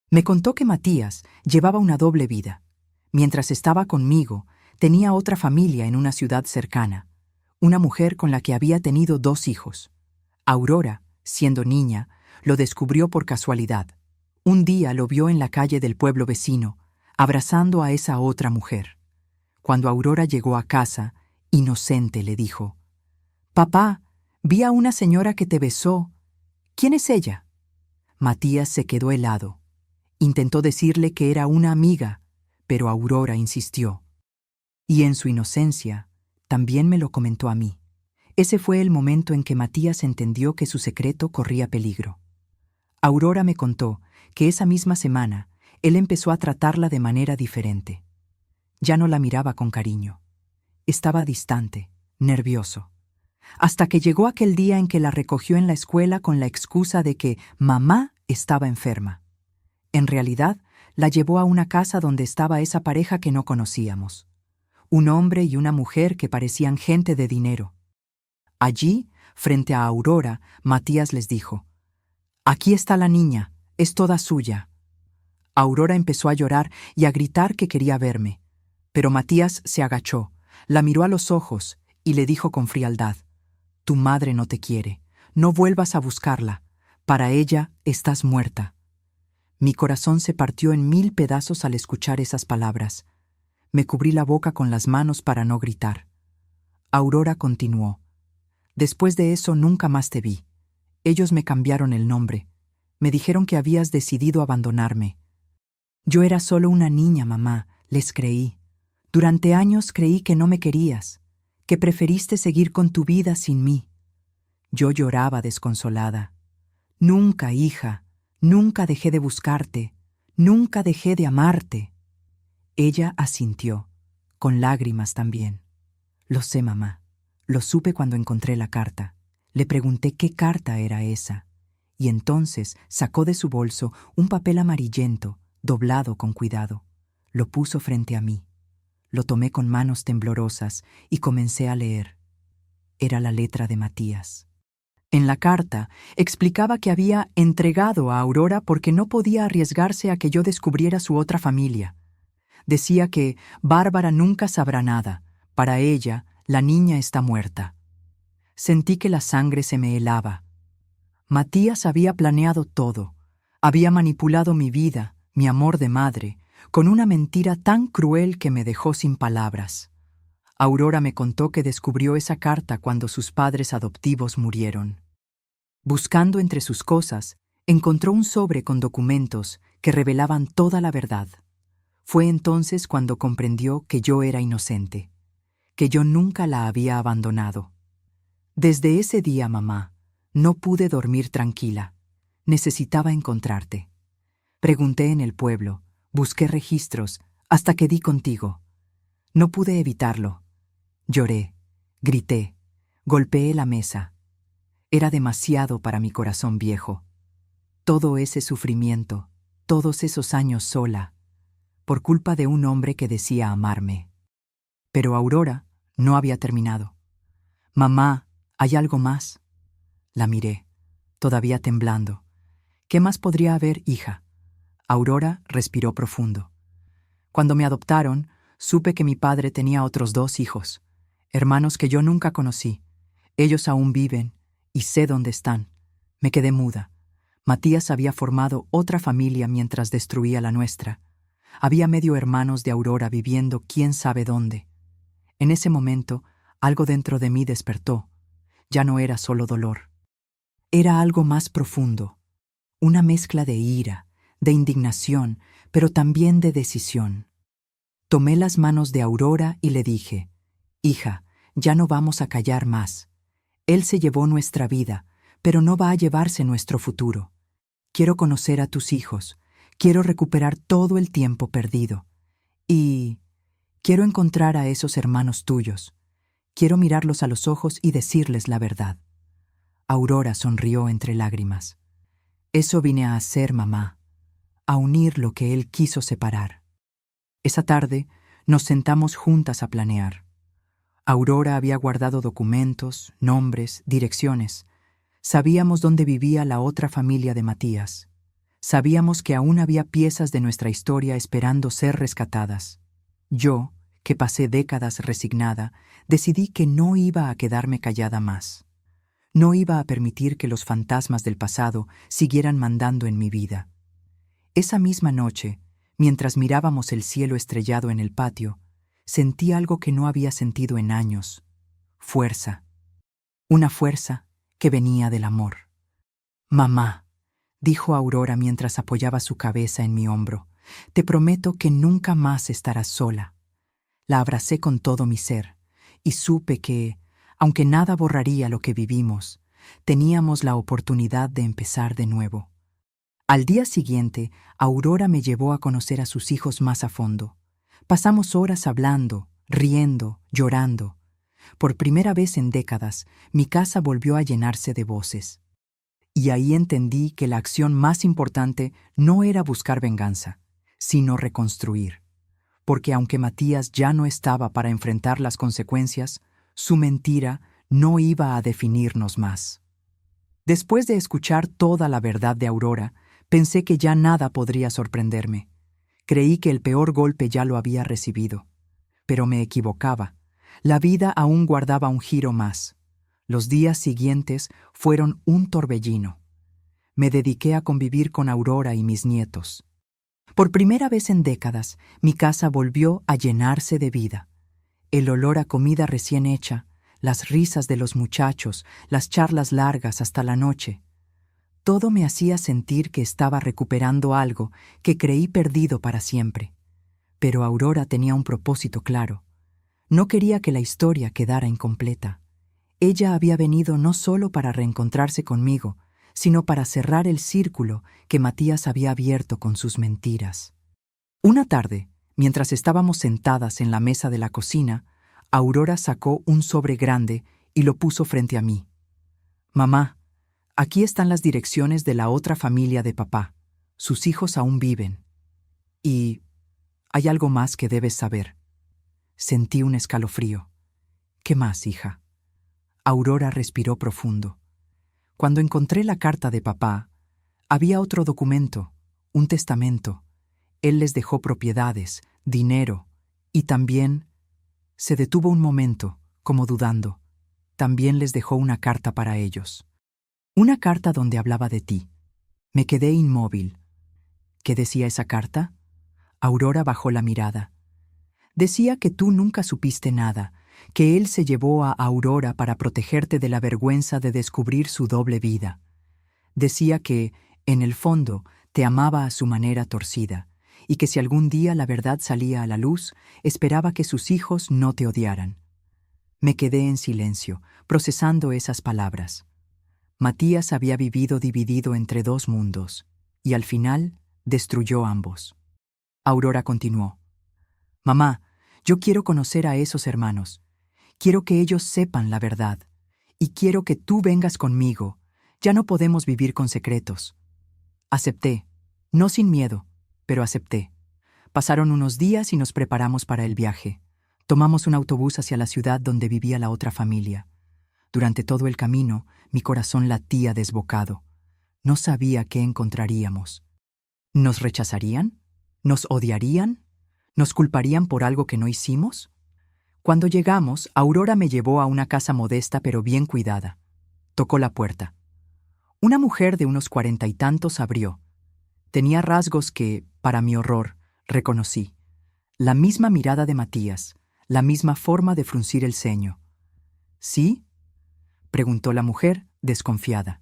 Me contó que Matías llevaba una doble vida. Mientras estaba conmigo, tenía otra familia en una ciudad cercana, una mujer con la que había tenido 2 hijos. Aurora, siendo niña, lo descubrió por casualidad. Un día lo vio en la calle del pueblo vecino, abrazando a esa otra mujer. Cuando Aurora llegó a casa, inocente le dijo, «Papá, vi a una señora que te besó. ¿Quién es ella?» Matías se quedó helado. Intentó decirle que era una amiga, pero Aurora insistió. Y en su inocencia, también me lo comentó a mí. Ese fue el momento en que Matías entendió que su secreto corría peligro. Aurora me contó que esa misma semana él empezó a tratarla de manera diferente. Ya no la miraba con cariño. Estaba distante, nervioso. Hasta que llegó aquel día en que la recogió en la escuela con la excusa de que mamá estaba enferma. En realidad, la llevó a una casa donde estaba esa pareja que no conocíamos. Un hombre y una mujer que parecían gente de dinero. Allí, frente a Aurora, Matías les dijo, «Aquí está la niña, es toda suya». Aurora empezó a llorar y a gritar que quería verme, pero Matías se agachó, la miró a los ojos y le dijo con frialdad, «Tu madre no te quiere, no vuelvas a buscarla, Para ella estás muerta. Mi corazón se partió en 1000 pedazos al escuchar esas palabras. Me cubrí la boca con las manos para no gritar. Aurora continuó. Después de eso nunca más te vi. Ellos me cambiaron el nombre. Me dijeron que habías decidido abandonarme. Yo era solo una niña, mamá, les creí. Durante años creí que no me querías, que preferiste seguir con tu vida sin mí. Yo lloraba desconsolada. Nunca, hija, nunca dejé de buscarte, nunca dejé de amarte. Ella asintió, con lágrimas también. Lo sé, mamá. Lo supe cuando encontré la carta. Le pregunté qué carta era esa, y entonces sacó de su bolso un papel amarillento, doblado con cuidado. Lo puso frente a mí. Lo tomé con manos temblorosas y comencé a leer. Era la letra de Matías. En la carta explicaba que había entregado a Aurora porque no podía arriesgarse a que yo descubriera su otra familia. Decía que Bárbara nunca sabrá nada. Para ella, la niña está muerta. Sentí que la sangre se me helaba. Matías había planeado todo. Había manipulado mi vida, mi amor de madre, con una mentira tan cruel que me dejó sin palabras. Aurora me contó que descubrió esa carta cuando sus padres adoptivos murieron. Buscando entre sus cosas, encontró un sobre con documentos que revelaban toda la verdad. Fue entonces cuando comprendió que yo era inocente, que yo nunca la había abandonado. Desde ese día, mamá, no pude dormir tranquila. Necesitaba encontrarte. Pregunté en el pueblo, busqué registros, hasta que di contigo. No pude evitarlo. Lloré, grité, golpeé la mesa. Era demasiado para mi corazón viejo. Todo ese sufrimiento, todos esos años sola, por culpa de un hombre que decía amarme. Pero Aurora no había terminado. Mamá, ¿hay algo más? La miré, todavía temblando. ¿Qué más podría haber, hija? Aurora respiró profundo. Cuando me adoptaron, supe que mi padre tenía otros 2 hijos, hermanos que yo nunca conocí. Ellos aún viven, y sé dónde están. Me quedé muda. Matías había formado otra familia mientras destruía la nuestra. Había medio hermanos de Aurora viviendo quién sabe dónde. En ese momento, algo dentro de mí despertó. Ya no era solo dolor. Era algo más profundo. Una mezcla de ira, de indignación, pero también de decisión. Tomé las manos de Aurora y le dije, «Hija, ya no vamos a callar más. Él se llevó nuestra vida, pero no va a llevarse nuestro futuro. Quiero conocer a tus hijos, quiero recuperar todo el tiempo perdido. Y quiero encontrar a esos hermanos tuyos. Quiero mirarlos a los ojos y decirles la verdad». Aurora sonrió entre lágrimas. «Eso vine a hacer, mamá, a unir lo que él quiso separar». Esa tarde nos sentamos juntas a planear. Aurora había guardado documentos, nombres, direcciones. Sabíamos dónde vivía la otra familia de Matías. Sabíamos que aún había piezas de nuestra historia esperando ser rescatadas. Yo, que pasé décadas resignada, decidí que no iba a quedarme callada más. No iba a permitir que los fantasmas del pasado siguieran mandando en mi vida. Esa misma noche, mientras mirábamos el cielo estrellado en el patio, sentí algo que no había sentido en años. Fuerza. Una fuerza que venía del amor. «Mamá», dijo Aurora mientras apoyaba su cabeza en mi hombro, «te prometo que nunca más estarás sola». La abracé con todo mi ser, y supe que, aunque nada borraría lo que vivimos, teníamos la oportunidad de empezar de nuevo. Al día siguiente, Aurora me llevó a conocer a sus hijos más a fondo. Pasamos horas hablando, riendo, llorando. Por primera vez en décadas, mi casa volvió a llenarse de voces. Y ahí entendí que la acción más importante no era buscar venganza, sino reconstruir. Porque aunque Matías ya no estaba para enfrentar las consecuencias, su mentira no iba a definirnos más. Después de escuchar toda la verdad de Aurora, pensé que ya nada podría sorprenderme. Creí que el peor golpe ya lo había recibido. Pero me equivocaba. La vida aún guardaba un giro más. Los días siguientes fueron un torbellino. Me dediqué a convivir con Aurora y mis nietos. Por primera vez en décadas, mi casa volvió a llenarse de vida. El olor a comida recién hecha, las risas de los muchachos, las charlas largas hasta la noche. Todo me hacía sentir que estaba recuperando algo que creí perdido para siempre. Pero Aurora tenía un propósito claro. No quería que la historia quedara incompleta. Ella había venido no solo para reencontrarse conmigo, sino para cerrar el círculo que Matías había abierto con sus mentiras. Una tarde, mientras estábamos sentadas en la mesa de la cocina, Aurora sacó un sobre grande y lo puso frente a mí. «Mamá, aquí están las direcciones de la otra familia de papá. Sus hijos aún viven. Y hay algo más que debes saber». Sentí un escalofrío. «¿Qué más, hija?» Aurora respiró profundo. Cuando encontré la carta de papá, había otro documento, un testamento. Él les dejó propiedades, dinero, y también... Se detuvo un momento, como dudando. También les dejó una carta para ellos. Una carta donde hablaba de ti. Me quedé inmóvil. ¿Qué decía esa carta? Aurora bajó la mirada. Decía que tú nunca supiste nada, que él se llevó a Aurora para protegerte de la vergüenza de descubrir su doble vida. Decía que, en el fondo, te amaba a su manera torcida, y que si algún día la verdad salía a la luz, esperaba que sus hijos no te odiaran. Me quedé en silencio, procesando esas palabras. Matías había vivido dividido entre dos mundos, y al final destruyó ambos. Aurora continuó. «Mamá, yo quiero conocer a esos hermanos. Quiero que ellos sepan la verdad. Y quiero que tú vengas conmigo. Ya no podemos vivir con secretos». Acepté, no sin miedo, pero acepté. Pasaron unos días y nos preparamos para el viaje. Tomamos un autobús hacia la ciudad donde vivía la otra familia. Durante todo el camino, mi corazón latía desbocado. No sabía qué encontraríamos. ¿Nos rechazarían? ¿Nos odiarían? ¿Nos culparían por algo que no hicimos? Cuando llegamos, Aurora me llevó a una casa modesta pero bien cuidada. Tocó la puerta. Una mujer de unos 40 y tantos abrió. Tenía rasgos que, para mi horror, reconocí. La misma mirada de Matías, la misma forma de fruncir el ceño. ¿Sí?, preguntó la mujer, desconfiada.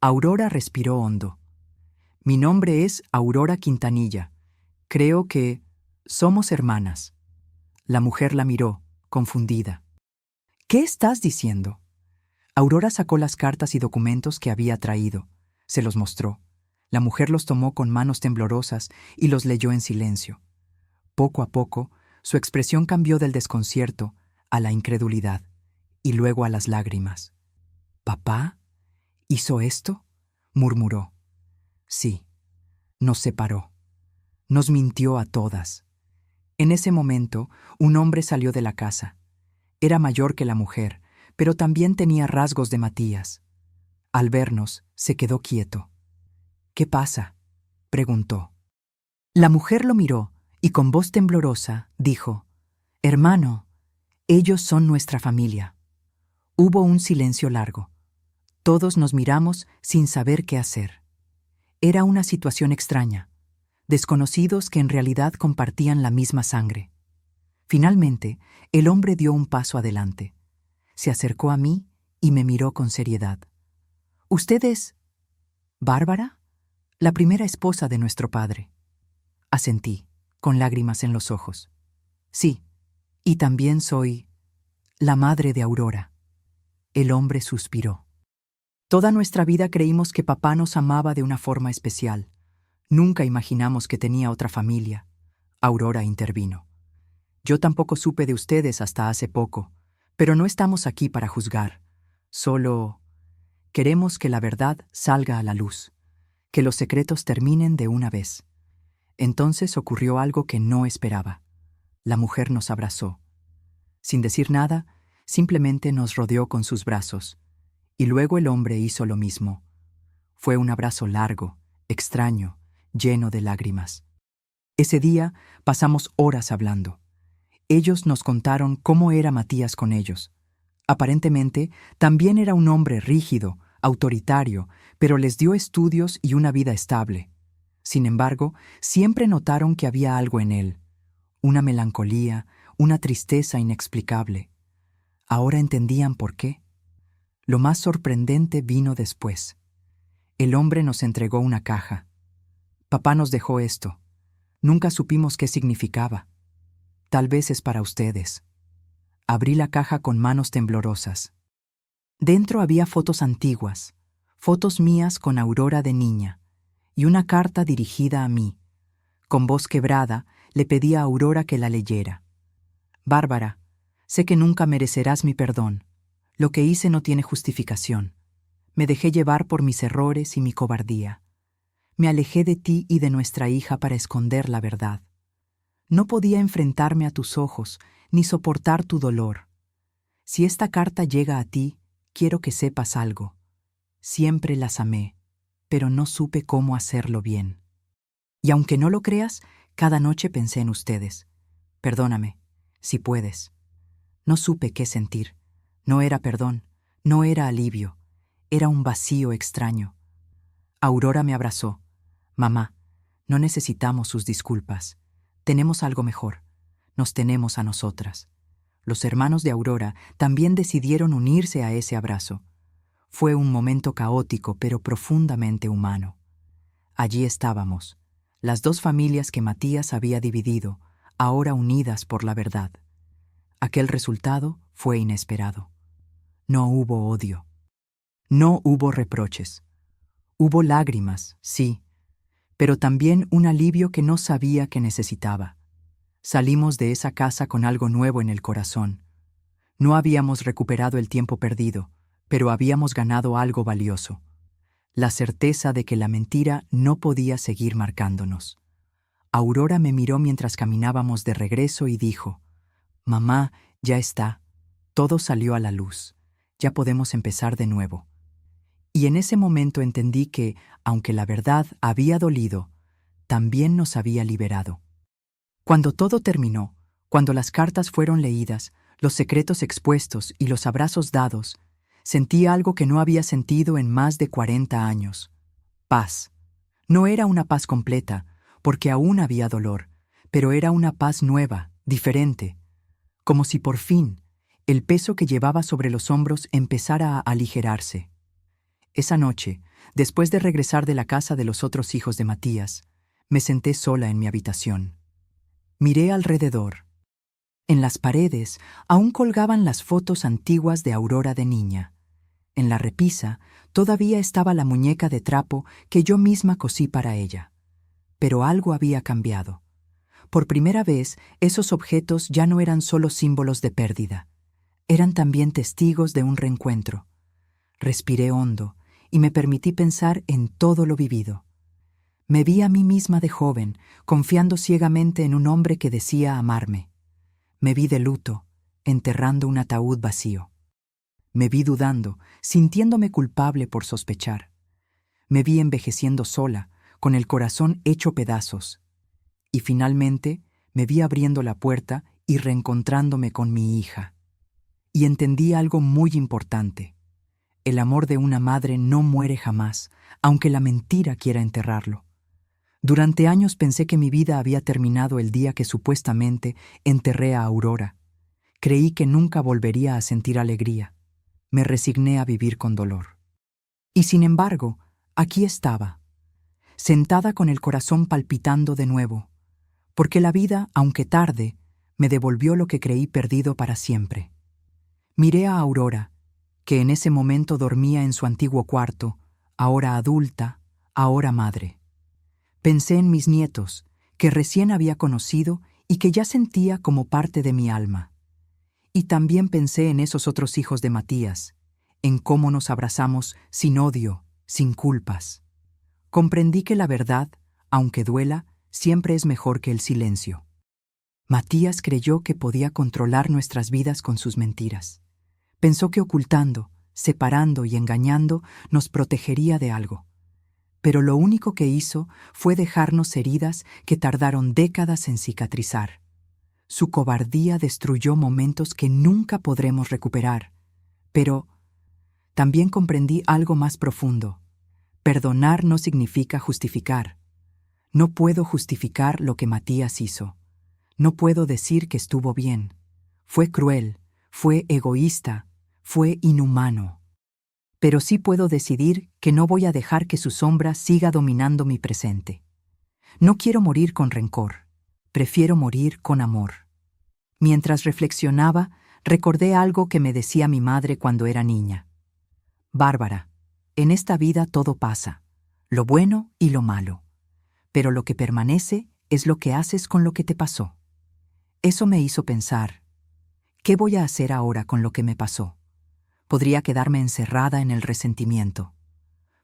Aurora respiró hondo. «Mi nombre es Aurora Quintanilla. Creo que somos hermanas». La mujer la miró, confundida. «¿Qué estás diciendo?» Aurora sacó las cartas y documentos que había traído. Se los mostró. La mujer los tomó con manos temblorosas y los leyó en silencio. Poco a poco, su expresión cambió del desconcierto a la incredulidad y luego a las lágrimas. «¿Papá hizo esto?», murmuró. «Sí, nos separó. Nos mintió a todas». En ese momento, un hombre salió de la casa. Era mayor que la mujer, pero también tenía rasgos de Matías. Al vernos, se quedó quieto. «¿Qué pasa?», preguntó. La mujer lo miró y con voz temblorosa dijo: «Hermano, ellos son nuestra familia». Hubo un silencio largo. Todos nos miramos sin saber qué hacer. Era una situación extraña. Desconocidos que en realidad compartían la misma sangre. Finalmente, el hombre dio un paso adelante. Se acercó a mí y me miró con seriedad. «¿Usted es Bárbara, la primera esposa de nuestro padre?» Asentí, con lágrimas en los ojos. «Sí, y también soy la madre de Aurora». El hombre suspiró. «Toda nuestra vida creímos que papá nos amaba de una forma especial. Nunca imaginamos que tenía otra familia». Aurora intervino. «Yo tampoco supe de ustedes hasta hace poco, pero no estamos aquí para juzgar. Solo queremos que la verdad salga a la luz, que los secretos terminen de una vez». Entonces ocurrió algo que no esperaba. La mujer nos abrazó. Sin decir nada, simplemente nos rodeó con sus brazos, y luego el hombre hizo lo mismo. Fue un abrazo largo, extraño, lleno de lágrimas. Ese día pasamos horas hablando. Ellos nos contaron cómo era Matías con ellos. Aparentemente, también era un hombre rígido, autoritario, pero les dio estudios y una vida estable. Sin embargo, siempre notaron que había algo en él, una melancolía, una tristeza inexplicable. Ahora entendían por qué. Lo más sorprendente vino después. El hombre nos entregó una caja. Papá nos dejó esto. Nunca supimos qué significaba. Tal vez es para ustedes. Abrí la caja con manos temblorosas. Dentro había fotos antiguas, fotos mías con Aurora de niña, y una carta dirigida a mí. Con voz quebrada, le pedí a Aurora que la leyera. Bárbara, sé que nunca merecerás mi perdón. Lo que hice no tiene justificación. Me dejé llevar por mis errores y mi cobardía. Me alejé de ti y de nuestra hija para esconder la verdad. No podía enfrentarme a tus ojos, ni soportar tu dolor. Si esta carta llega a ti, quiero que sepas algo. Siempre las amé, pero no supe cómo hacerlo bien. Y aunque no lo creas, cada noche pensé en ustedes. Perdóname, si puedes. No supe qué sentir. No era perdón, no era alivio. Era un vacío extraño. Aurora me abrazó. Mamá, no necesitamos sus disculpas. Tenemos algo mejor. Nos tenemos a nosotras. Los hermanos de Aurora también decidieron unirse a ese abrazo. Fue un momento caótico, pero profundamente humano. Allí estábamos, las dos familias que Matías había dividido, ahora unidas por la verdad. Aquel resultado fue inesperado. No hubo odio. No hubo reproches. Hubo lágrimas, sí, pero también un alivio que no sabía que necesitaba. Salimos de esa casa con algo nuevo en el corazón. No habíamos recuperado el tiempo perdido, pero habíamos ganado algo valioso. La certeza de que la mentira no podía seguir marcándonos. Aurora me miró mientras caminábamos de regreso y dijo: «Mamá, ya está. Todo salió a la luz. Ya podemos empezar de nuevo». Y en ese momento entendí que, aunque la verdad había dolido, también nos había liberado. Cuando todo terminó, cuando las cartas fueron leídas, los secretos expuestos y los abrazos dados, sentí algo que no había sentido en más de 40 años. Paz. No era una paz completa, porque aún había dolor, pero era una paz nueva, diferente, como si por fin el peso que llevaba sobre los hombros empezara a aligerarse. Esa noche, después de regresar de la casa de los otros hijos de Matías, me senté sola en mi habitación. Miré alrededor. En las paredes aún colgaban las fotos antiguas de Aurora de niña. En la repisa todavía estaba la muñeca de trapo que yo misma cosí para ella. Pero algo había cambiado. Por primera vez, esos objetos ya no eran solo símbolos de pérdida. Eran también testigos de un reencuentro. Respiré hondo y me permití pensar en todo lo vivido. Me vi a mí misma de joven, confiando ciegamente en un hombre que decía amarme. Me vi de luto, enterrando un ataúd vacío. Me vi dudando, sintiéndome culpable por sospechar. Me vi envejeciendo sola, con el corazón hecho pedazos. Y finalmente me vi abriendo la puerta y reencontrándome con mi hija. Y entendí algo muy importante. El amor de una madre no muere jamás, aunque la mentira quiera enterrarlo. Durante años pensé que mi vida había terminado el día que supuestamente enterré a Aurora. Creí que nunca volvería a sentir alegría. Me resigné a vivir con dolor. Y sin embargo, aquí estaba, sentada con el corazón palpitando de nuevo, porque la vida, aunque tarde, me devolvió lo que creí perdido para siempre. Miré a Aurora, que en ese momento dormía en su antiguo cuarto, ahora adulta, ahora madre. Pensé en mis nietos, que recién había conocido y que ya sentía como parte de mi alma. Y también pensé en esos otros hijos de Matías, en cómo nos abrazamos sin odio, sin culpas. Comprendí que la verdad, aunque duela, siempre es mejor que el silencio. Matías creyó que podía controlar nuestras vidas con sus mentiras. Pensó que ocultando, separando y engañando nos protegería de algo. Pero lo único que hizo fue dejarnos heridas que tardaron décadas en cicatrizar. Su cobardía destruyó momentos que nunca podremos recuperar. Pero también comprendí algo más profundo. Perdonar no significa justificar. No puedo justificar lo que Matías hizo. No puedo decir que estuvo bien. Fue cruel, fue egoísta, fue inhumano. Pero sí puedo decidir que no voy a dejar que su sombra siga dominando mi presente. No quiero morir con rencor. Prefiero morir con amor. Mientras reflexionaba, recordé algo que me decía mi madre cuando era niña. Bárbara, en esta vida todo pasa, lo bueno y lo malo, pero lo que permanece es lo que haces con lo que te pasó. Eso me hizo pensar, ¿qué voy a hacer ahora con lo que me pasó? Podría quedarme encerrada en el resentimiento.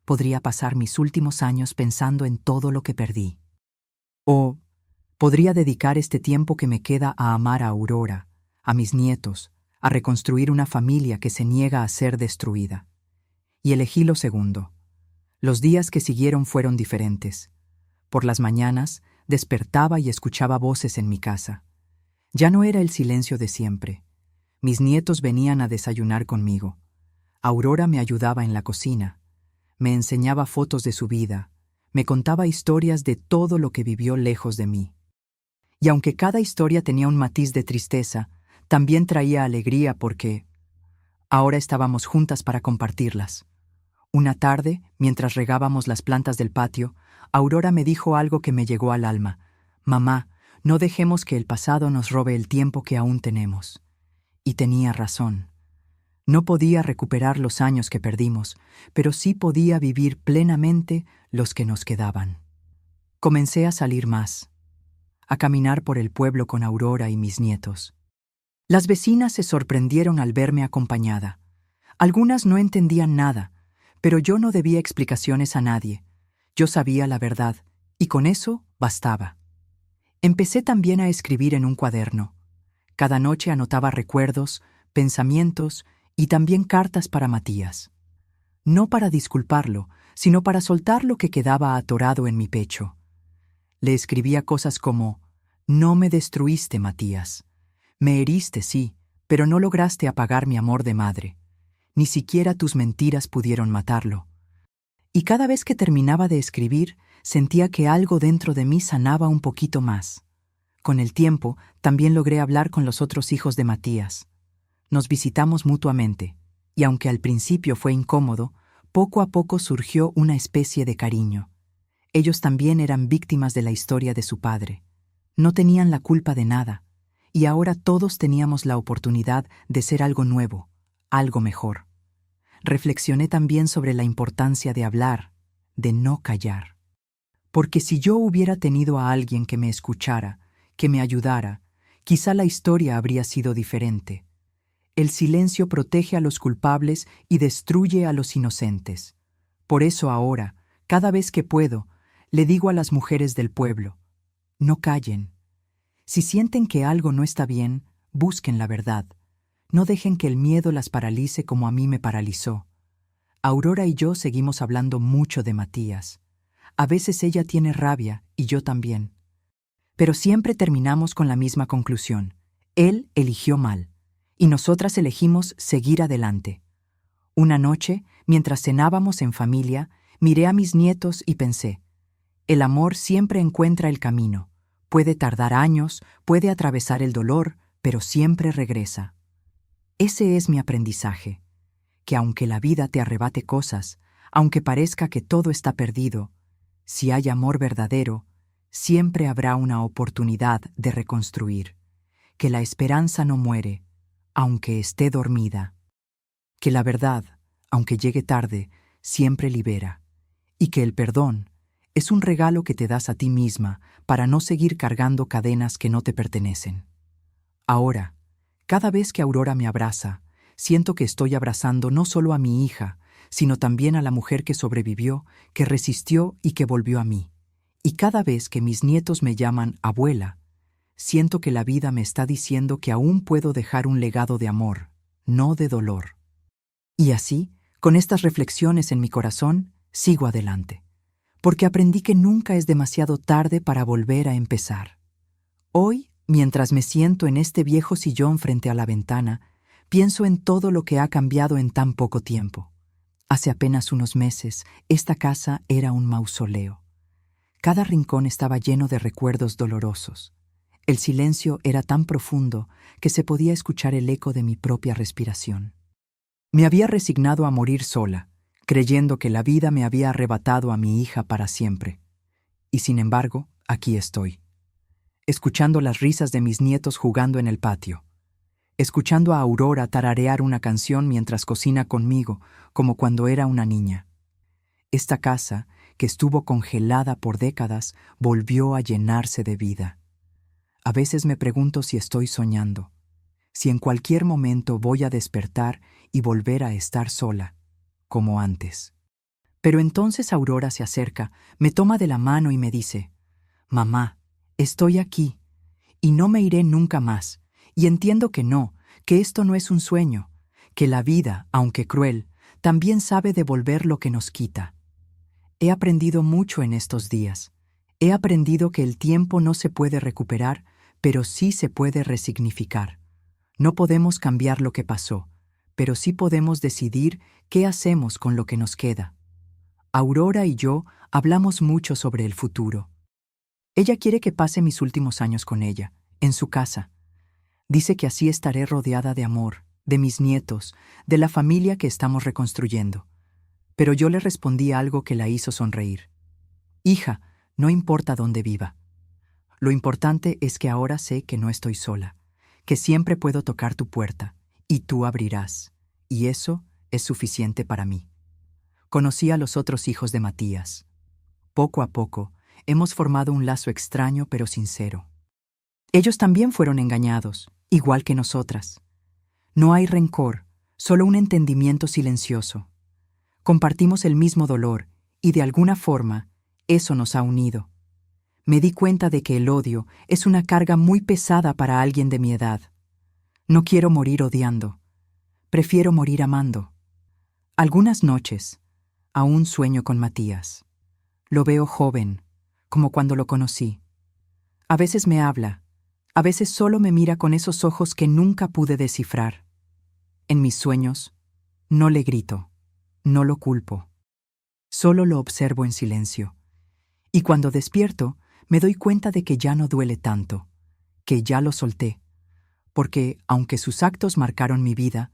Podría pasar mis últimos años pensando en todo lo que perdí. O podría dedicar este tiempo que me queda a amar a Aurora, a mis nietos, a reconstruir una familia que se niega a ser destruida. Y elegí lo segundo. Los días que siguieron fueron diferentes. Por las mañanas, despertaba y escuchaba voces en mi casa. Ya no era el silencio de siempre. Mis nietos venían a desayunar conmigo. Aurora me ayudaba en la cocina. Me enseñaba fotos de su vida. Me contaba historias de todo lo que vivió lejos de mí. Y aunque cada historia tenía un matiz de tristeza, también traía alegría porque ahora estábamos juntas para compartirlas. Una tarde, mientras regábamos las plantas del patio, Aurora me dijo algo que me llegó al alma. Mamá, no dejemos que el pasado nos robe el tiempo que aún tenemos. Y tenía razón. No podía recuperar los años que perdimos, pero sí podía vivir plenamente los que nos quedaban. Comencé a salir más, a caminar por el pueblo con Aurora y mis nietos. Las vecinas se sorprendieron al verme acompañada. Algunas no entendían nada, pero yo no debía explicaciones a nadie. Yo sabía la verdad, y con eso bastaba. Empecé también a escribir en un cuaderno. Cada noche anotaba recuerdos, pensamientos y también cartas para Matías. No para disculparlo, sino para soltar lo que quedaba atorado en mi pecho. Le escribía cosas como: «No me destruiste, Matías. Me heriste, sí, pero no lograste apagar mi amor de madre. Ni siquiera tus mentiras pudieron matarlo». Y cada vez que terminaba de escribir, sentía que algo dentro de mí sanaba un poquito más. Con el tiempo, también logré hablar con los otros hijos de Matías. Nos visitamos mutuamente, y aunque al principio fue incómodo, poco a poco surgió una especie de cariño. Ellos también eran víctimas de la historia de su padre. No tenían la culpa de nada, y ahora todos teníamos la oportunidad de ser algo nuevo, algo mejor. Reflexioné también sobre la importancia de hablar, de no callar. Porque si yo hubiera tenido a alguien que me escuchara, que me ayudara, quizá la historia habría sido diferente. El silencio protege a los culpables y destruye a los inocentes. Por eso ahora, cada vez que puedo, le digo a las mujeres del pueblo: no callen. Si sienten que algo no está bien, busquen la verdad. No dejen que el miedo las paralice como a mí me paralizó. Aurora y yo seguimos hablando mucho de Matías. A veces ella tiene rabia y yo también. Pero siempre terminamos con la misma conclusión. Él eligió mal, y nosotras elegimos seguir adelante. Una noche, mientras cenábamos en familia, miré a mis nietos y pensé: el amor siempre encuentra el camino. Puede tardar años, puede atravesar el dolor, pero siempre regresa. Ese es mi aprendizaje, que aunque la vida te arrebate cosas, aunque parezca que todo está perdido, si hay amor verdadero, siempre habrá una oportunidad de reconstruir, que la esperanza no muere, aunque esté dormida, que la verdad, aunque llegue tarde, siempre libera, y que el perdón es un regalo que te das a ti misma para no seguir cargando cadenas que no te pertenecen. Ahora, cada vez que Aurora me abraza, siento que estoy abrazando no solo a mi hija, sino también a la mujer que sobrevivió, que resistió y que volvió a mí. Y cada vez que mis nietos me llaman abuela, siento que la vida me está diciendo que aún puedo dejar un legado de amor, no de dolor. Y así, con estas reflexiones en mi corazón, sigo adelante, porque aprendí que nunca es demasiado tarde para volver a empezar. Hoy, mientras me siento en este viejo sillón frente a la ventana, pienso en todo lo que ha cambiado en tan poco tiempo. Hace apenas unos meses, esta casa era un mausoleo. Cada rincón estaba lleno de recuerdos dolorosos. El silencio era tan profundo que se podía escuchar el eco de mi propia respiración. Me había resignado a morir sola, creyendo que la vida me había arrebatado a mi hija para siempre. Y sin embargo, aquí estoy, escuchando las risas de mis nietos jugando en el patio, escuchando a Aurora tararear una canción mientras cocina conmigo, como cuando era una niña. Esta casa, que estuvo congelada por décadas, volvió a llenarse de vida. A veces me pregunto si estoy soñando, si en cualquier momento voy a despertar y volver a estar sola, como antes. Pero entonces Aurora se acerca, me toma de la mano y me dice: «Mamá, estoy aquí, y no me iré nunca más, y entiendo que no, que esto no es un sueño, que la vida, aunque cruel, también sabe devolver lo que nos quita». He aprendido mucho en estos días. He aprendido que el tiempo no se puede recuperar, pero sí se puede resignificar. No podemos cambiar lo que pasó, pero sí podemos decidir qué hacemos con lo que nos queda. Aurora y yo hablamos mucho sobre el futuro. Ella quiere que pase mis últimos años con ella, en su casa. Dice que así estaré rodeada de amor, de mis nietos, de la familia que estamos reconstruyendo. Pero yo le respondí algo que la hizo sonreír. «Hija, no importa dónde viva. Lo importante es que ahora sé que no estoy sola, que siempre puedo tocar tu puerta, y tú abrirás, y eso es suficiente para mí». Conocí a los otros hijos de Matías. Poco a poco, hemos formado un lazo extraño pero sincero. Ellos también fueron engañados, igual que nosotras. No hay rencor, solo un entendimiento silencioso. Compartimos el mismo dolor, y de alguna forma, eso nos ha unido. Me di cuenta de que el odio es una carga muy pesada para alguien de mi edad. No quiero morir odiando. Prefiero morir amando. Algunas noches, aún sueño con Matías. Lo veo joven, como cuando lo conocí. A veces me habla, a veces solo me mira con esos ojos que nunca pude descifrar. En mis sueños, no le grito, no lo culpo. Solo lo observo en silencio. Y cuando despierto, me doy cuenta de que ya no duele tanto, que ya lo solté, porque, aunque sus actos marcaron mi vida,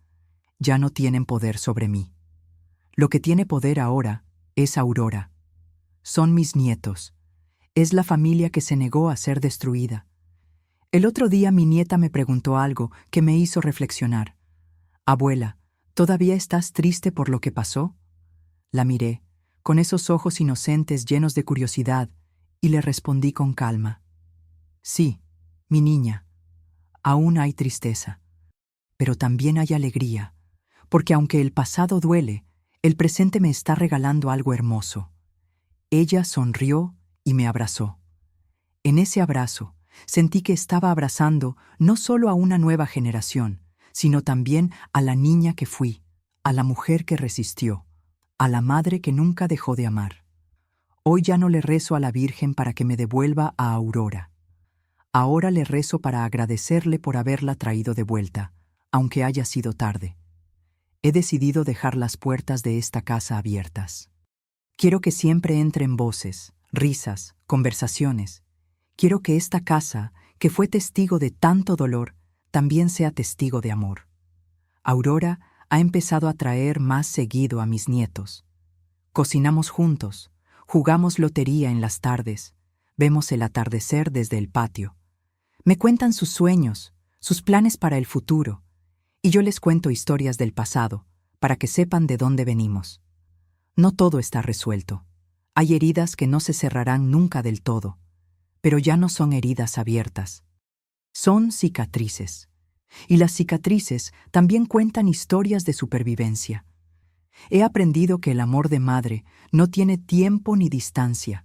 ya no tienen poder sobre mí. Lo que tiene poder ahora es Aurora. Son mis nietos. Es la familia que se negó a ser destruida. El otro día mi nieta me preguntó algo que me hizo reflexionar. «Abuela, ¿todavía estás triste por lo que pasó?». La miré, con esos ojos inocentes llenos de curiosidad, y le respondí con calma: «Sí, mi niña, aún hay tristeza, pero también hay alegría, porque aunque el pasado duele, el presente me está regalando algo hermoso». Ella sonrió y me abrazó. En ese abrazo, sentí que estaba abrazando no solo a una nueva generación, sino también a la niña que fui, a la mujer que resistió, a la madre que nunca dejó de amar. Hoy ya no le rezo a la Virgen para que me devuelva a Aurora. Ahora le rezo para agradecerle por haberla traído de vuelta, aunque haya sido tarde. He decidido dejar las puertas de esta casa abiertas. Quiero que siempre entren voces, risas, conversaciones. Quiero que esta casa, que fue testigo de tanto dolor, también sea testigo de amor. Aurora ha empezado a traer más seguido a mis nietos. Cocinamos juntos, jugamos lotería en las tardes, vemos el atardecer desde el patio. Me cuentan sus sueños, sus planes para el futuro, y yo les cuento historias del pasado, para que sepan de dónde venimos. No todo está resuelto. Hay heridas que no se cerrarán nunca del todo, pero ya no son heridas abiertas. Son cicatrices. Y las cicatrices también cuentan historias de supervivencia. He aprendido que el amor de madre no tiene tiempo ni distancia.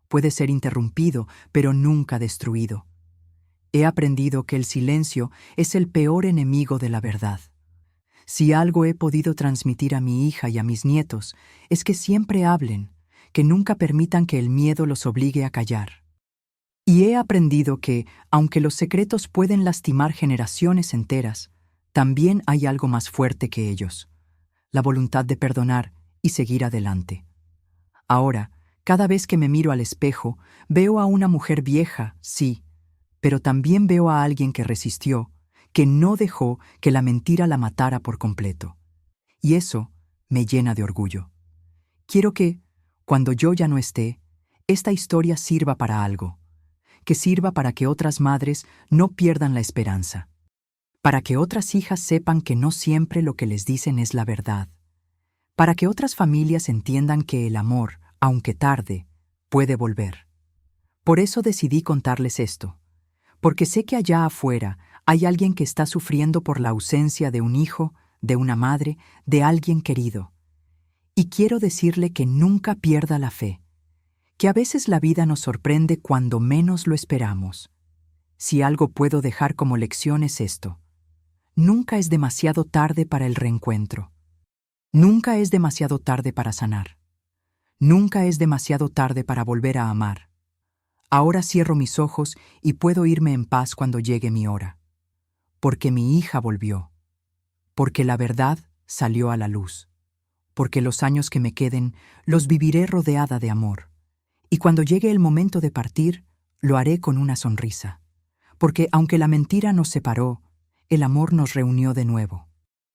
Puede ser interrumpido, pero nunca destruido. He aprendido que el silencio es el peor enemigo de la verdad. Si algo he podido transmitir a mi hija y a mis nietos, es que siempre hablen, que nunca permitan que el miedo los obligue a callar. Y he aprendido que, aunque los secretos pueden lastimar generaciones enteras, también hay algo más fuerte que ellos: la voluntad de perdonar y seguir adelante. Ahora, cada vez que me miro al espejo, veo a una mujer vieja, sí, pero también veo a alguien que resistió, que no dejó que la mentira la matara por completo. Y eso me llena de orgullo. Quiero que, cuando yo ya no esté, esta historia sirva para algo, que sirva para que otras madres no pierdan la esperanza, para que otras hijas sepan que no siempre lo que les dicen es la verdad, para que otras familias entiendan que el amor, aunque tarde, puede volver. Por eso decidí contarles esto, porque sé que allá afuera hay alguien que está sufriendo por la ausencia de un hijo, de una madre, de alguien querido. Y quiero decirle que nunca pierda la fe, que a veces la vida nos sorprende cuando menos lo esperamos. Si algo puedo dejar como lección es esto: nunca es demasiado tarde para el reencuentro. Nunca es demasiado tarde para sanar. Nunca es demasiado tarde para volver a amar. Ahora cierro mis ojos y puedo irme en paz cuando llegue mi hora. Porque mi hija volvió. Porque la verdad salió a la luz. Porque los años que me queden los viviré rodeada de amor. Y cuando llegue el momento de partir, lo haré con una sonrisa. Porque aunque la mentira nos separó, el amor nos reunió de nuevo.